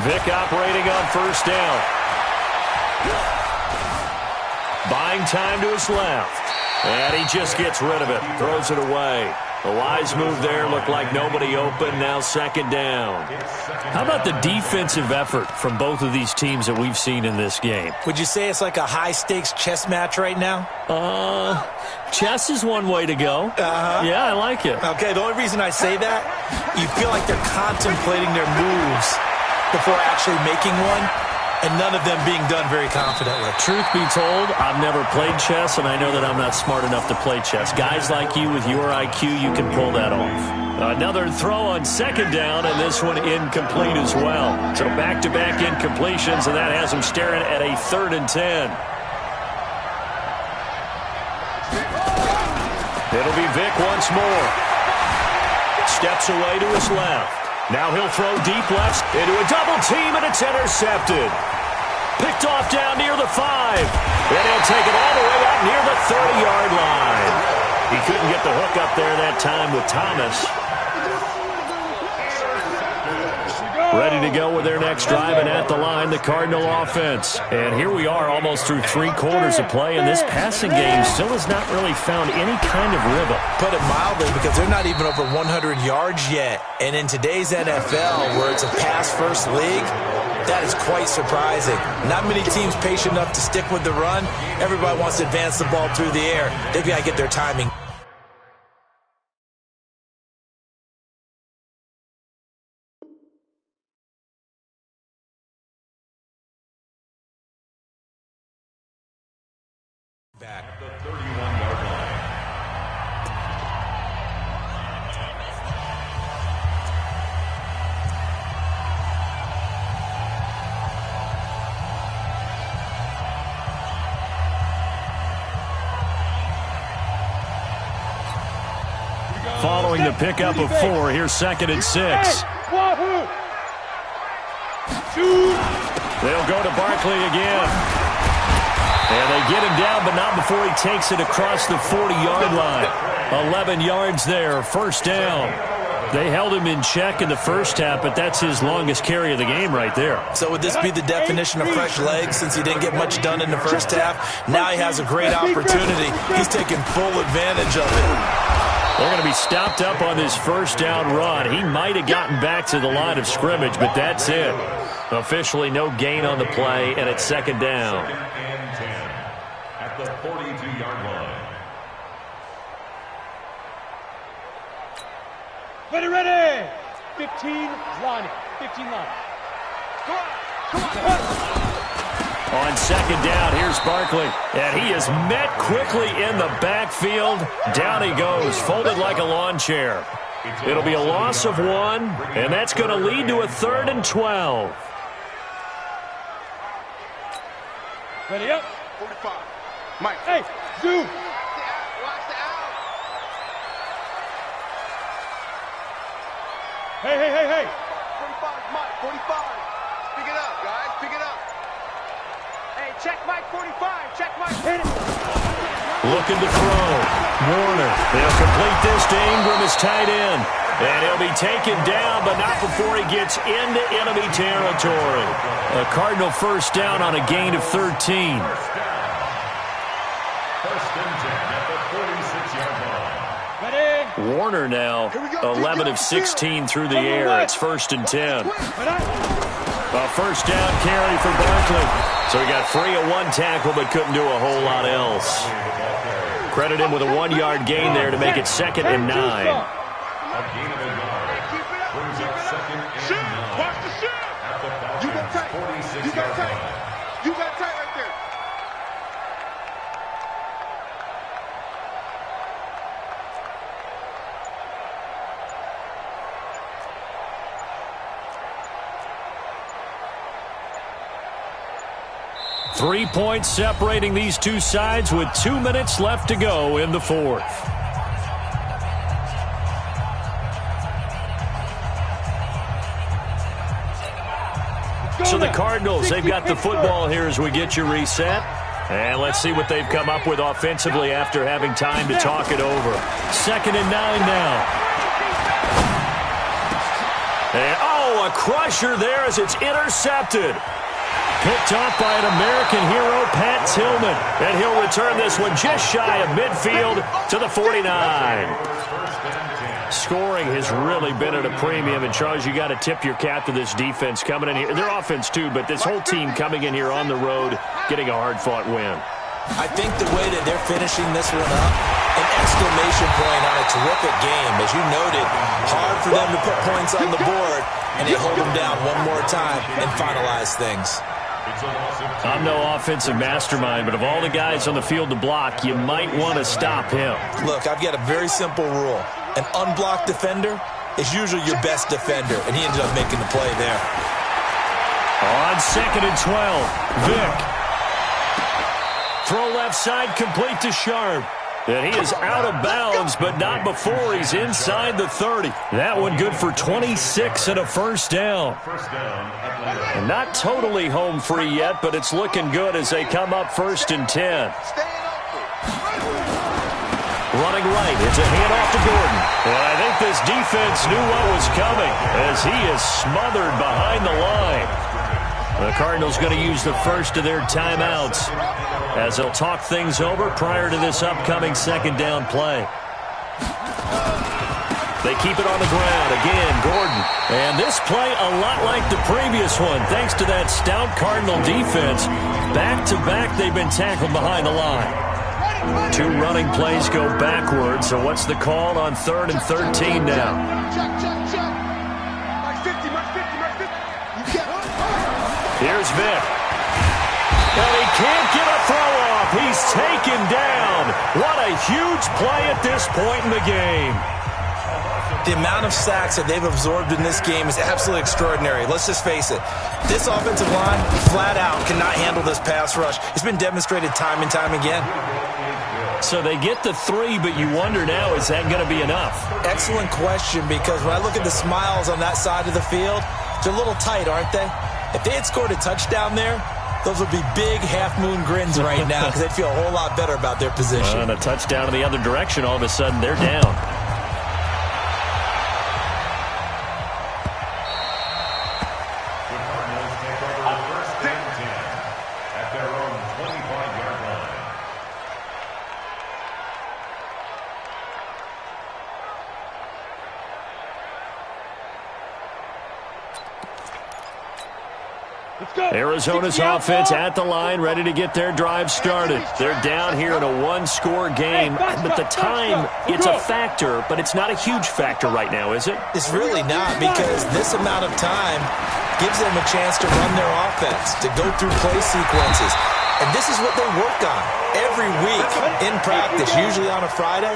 Vick operating on first down. Buying time to his left. And he just gets rid of it. Throws it away. A wise move there. Looked like nobody open. Now second down. How about the defensive effort from both of these teams that we've seen in this game?
Would you say it's like a high-stakes chess match right now?
Chess is one way to go. Yeah, I like it.
Okay, the only reason I say that, you feel like they're contemplating their moves before actually making one, and none of them being done very confidently.
Truth be told, I've never played chess, and I know that I'm not smart enough to play chess. Guys like you with your IQ, you can pull that off. Another throw on second down, and this one incomplete as well. So back-to-back incompletions, and that has him staring at a 3rd and 10. It'll be Vick once more. Steps away to his left. Now he'll throw deep left into a double team, and it's intercepted. Picked off down near the 5. And he'll take it all the way up near the 30-yard line. He couldn't get the hook up there that time with Thomas. Ready to go with their next drive, and at the line, the Cardinal offense. And here we are almost through 3 quarters of play, and this passing game still has not really found any kind of rhythm.
Put it mildly, because they're not even over 100 yards yet. And in today's NFL, where it's a pass-first league, that is quite surprising. Not many teams patient enough to stick with the run. Everybody wants to advance the ball through the air. They've got to get their timing. Back.
At the 31-yard line.
Following the pickup of 4, here's 2nd and 6. They'll go to Barkley again. And they get him down, but not before he takes it across the 40-yard line. 11 yards there, first down. They held him in check in the first half, but that's his longest carry of the game right there.
So would this be the definition of fresh legs since he didn't get much done in the first half? Now he has a great opportunity. He's taking full advantage of it.
They're going to be stopped up on this first down run. He might have gotten back to the line of scrimmage, but that's it. Officially no gain on the play, and it's second down.
2nd and 10 at the 42-yard line.
Ready. 15 line. 15 line. Come on.
On second down, here's Barkley. And he is met quickly in the backfield. Down he goes, folded like a lawn chair. It'll be a loss of 1, and that's going to lead to a 3rd and 12.
Ready up.
45. Mike.
Hey, zoom.
Watch the out.
Hey.
45, Mike. 45. Pick it up, guys. Pick it up. Hey, check Mike 45. Check Mike.
Hit it.
Looking to throw. Warner. They'll complete this to Ingram as tight end. And he'll be taken down, but not before he gets into enemy territory. A Cardinal first down on a gain of 13.
First and 10 at the 46-yard line.
Ready.
Warner now 11 of 16 through the air. It's 1st and 10. A first down carry for Barkley. So he got free of 1 tackle but couldn't do a whole lot else. Credit him with a 1-yard gain there to make it 2nd and 9.
A gain of a yard brings it 2nd and 9.
Watch the shift.
At the
You got tight.
Falcons'
You got
46-yard
tight.
line.
You got tight right there.
3 points separating these two sides with 2 minutes left to go in the fourth. So the Cardinals, they've got the football here as we get you reset. And let's see what they've come up with offensively after having time to talk it over. 2nd and 9 now. And, a crusher there as it's intercepted. Picked off by an American hero, Pat Tillman. And he'll return this one just shy of midfield to the 49. Scoring has really been at a premium. And, Charles, you got to tip your cap to this defense coming in here. Their offense, too, but this whole team coming in here on the road, getting a hard-fought win.
I think the way that they're finishing this one up, an exclamation point on a terrific game. As you noted, hard for them to put points on the board, and they hold them down one more time and finalize things.
I'm no offensive mastermind, but of all the guys on the field to block, you might want to stop him.
Look, I've got a very simple rule. An unblocked defender is usually your best defender, and he ended up making the play there.
On 2nd and 12, Vick. Throw left side, complete to Sharp. And he is out of bounds, but not before he's inside the 30. That one good for 26 and a first down. And not totally home free yet, but it's looking good as they come up 1st and 10. Running right, it's a handoff to Gordon. And I think this defense knew what was coming as he is smothered behind the line. The Cardinals going to use the first of their timeouts as they'll talk things over prior to this upcoming 2nd down play. They keep it on the ground. Again, Gordon. And this play a lot like the previous one, thanks to that stout Cardinal defense. Back-to-back, they've been tackled behind the line. 2 running plays go backwards, so what's the call on 3rd and 13 now? Here's Vick. And he can't get a throw off. He's taken down. What a huge play at this point in the game.
The amount of sacks that they've absorbed in this game is absolutely extraordinary. Let's just face it. This offensive line, flat out, cannot handle this pass rush. It's been demonstrated time and time again.
So they get the 3, but you wonder now, is that going to be enough?
Excellent question, because when I look at the smiles on that side of the field, they're a little tight, aren't they? If they had scored a touchdown there, those would be big half-moon grins right now because they'd feel a whole lot better about their position.
And a touchdown in the other direction, all of a sudden they're down. Arizona's offense at the line, ready to get their drive started. They're down here in a 1-score game, but the time, it's a factor, but it's not a huge factor right now, is it?
It's really not, because this amount of time gives them a chance to run their offense, to go through play sequences. And this is what they work on every week in practice, usually on a Friday.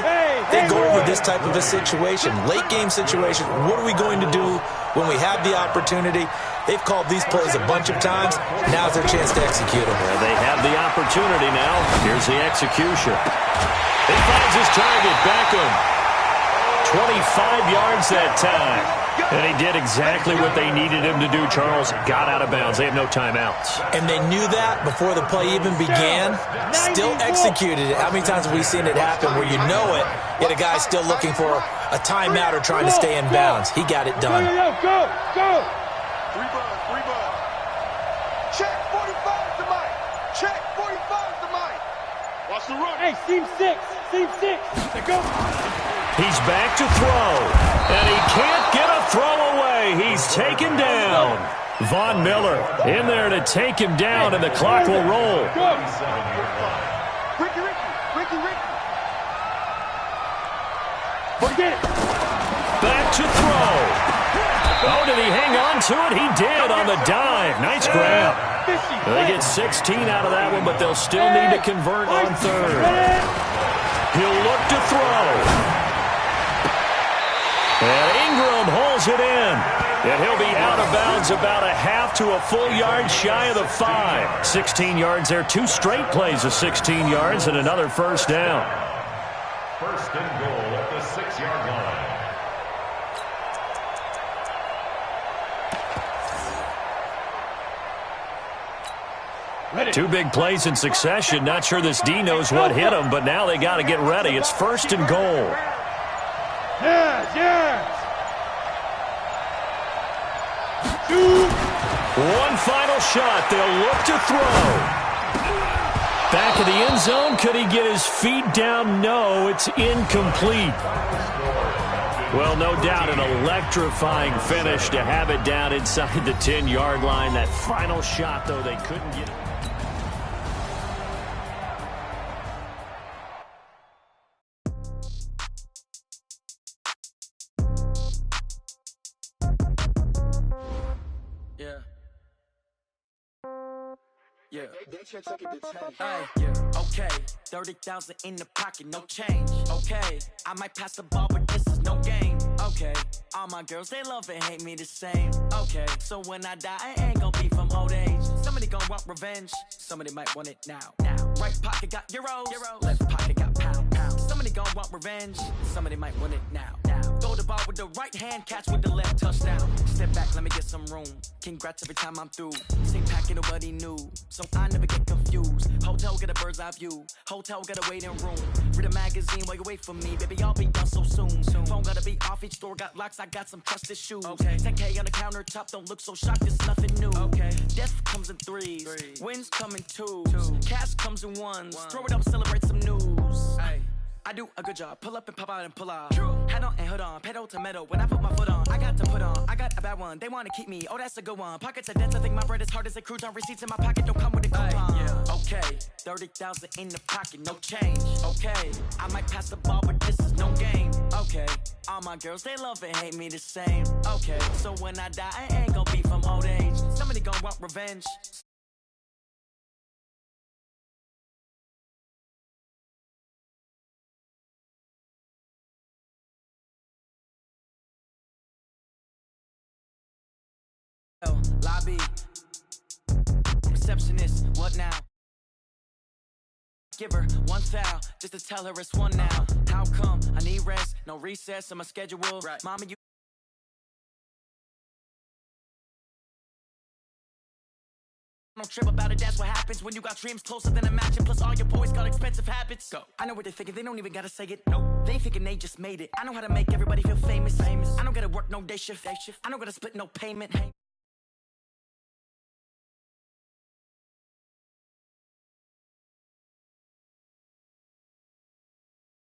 They go over this type of a situation, late-game situation. What are we going to do when we have the opportunity? They've called these plays a bunch of times. Now's their chance to execute them.
Well, they have the opportunity now. Here's the execution. He finds his target, Beckham. 25 yards that time. And he did exactly what they needed him to do, Charles. Got out of bounds. They have no timeouts.
And they knew that before the play even began. Still executed it. How many times have we seen it happen where you know it, yet a guy's still looking for a timeout or trying to stay in bounds? He got it done.
Go, go.
3 bud. Check 45 to Mike. Check 45 to Mike. Watch the run.
Hey, seam 6. Let's go.
He's back to throw. And he can't get a throw away. He's taken down. Von Miller in there to take him down, and the clock will roll.
Ricky.
Forget it.
Back to throw. Oh, did he hang on to it? He did on the dive. Nice grab. They get 16 out of that one, but they'll still need to convert on 3rd. He'll look to throw. And Ingram holds it in. And he'll be out of of bounds about a half to a full yard shy of the 5. 16 yards there. 2 straight plays of 16 yards and another first down.
First and goal at the 6-yard line.
Ready.
2 big plays in succession. Not sure this D knows what hit him, but now they got to get ready. It's first and goal.
Yes, yes. 2.
One final shot. They'll look to throw. Back of the end zone. Could he get his feet down? No, it's incomplete. Well, no doubt an electrifying finish to have it down inside the 10-yard line. That final shot, though, they couldn't get it.
Yeah. Hey, yeah. Okay, 30,000 in the pocket, no change. Okay, I might pass the ball, but this is no game. Okay, all my girls, they love and hate me the same. Okay, so when I die, I ain't gonna be from old age. Somebody gon' want revenge, somebody might want it now. Right pocket got euros, left pocket got pounds. Somebody gon' want revenge, somebody might want it now. Throw the ball with the right hand, catch with the left, touchdown. Step back, let me get some room. Congrats every time I'm through. Same packet, nobody knew, so I never get confused. Hotel get a bird's eye view. Hotel got a waiting room. Read a magazine while you wait for me, baby. I'll be done so soon. Phone gotta be off. Each store got locks. I got some trusted shoes. 10K on the countertop. Don't look so shocked. It's nothing new. Death comes in threes. Wins come in twos. Cash comes in ones. Throw it up, celebrate some news. I do a good job. Pull up and pop out and pull out. Head on and hood on. Pedal to metal. When I put my foot on, I got to put on. I got a bad one. They want to keep me. Oh, that's a good one. Pockets are dense. I think my bread is hard as a crouton. Receipts in my pocket don't come with a coupon. Okay, 30,000 in the pocket, no change. Okay, I might pass the ball, but this is no game. Okay, all my girls, they love and hate me the same. Okay, so when I die, I ain't gonna be from old age. Somebody gonna want revenge. Lobby, receptionist, what now? Give her one foul, just to tell her it's one now. How come? I need rest, no recess on my schedule. Right. Mama, you don't trip about it, that's what happens when you got dreams closer than a match. And plus all your boys got expensive habits. Go. I know what they're thinking, they don't even gotta say it. Nope. They thinking they just made it. I know how to make everybody feel famous. I don't gotta work no day shift. I don't gotta split no payment.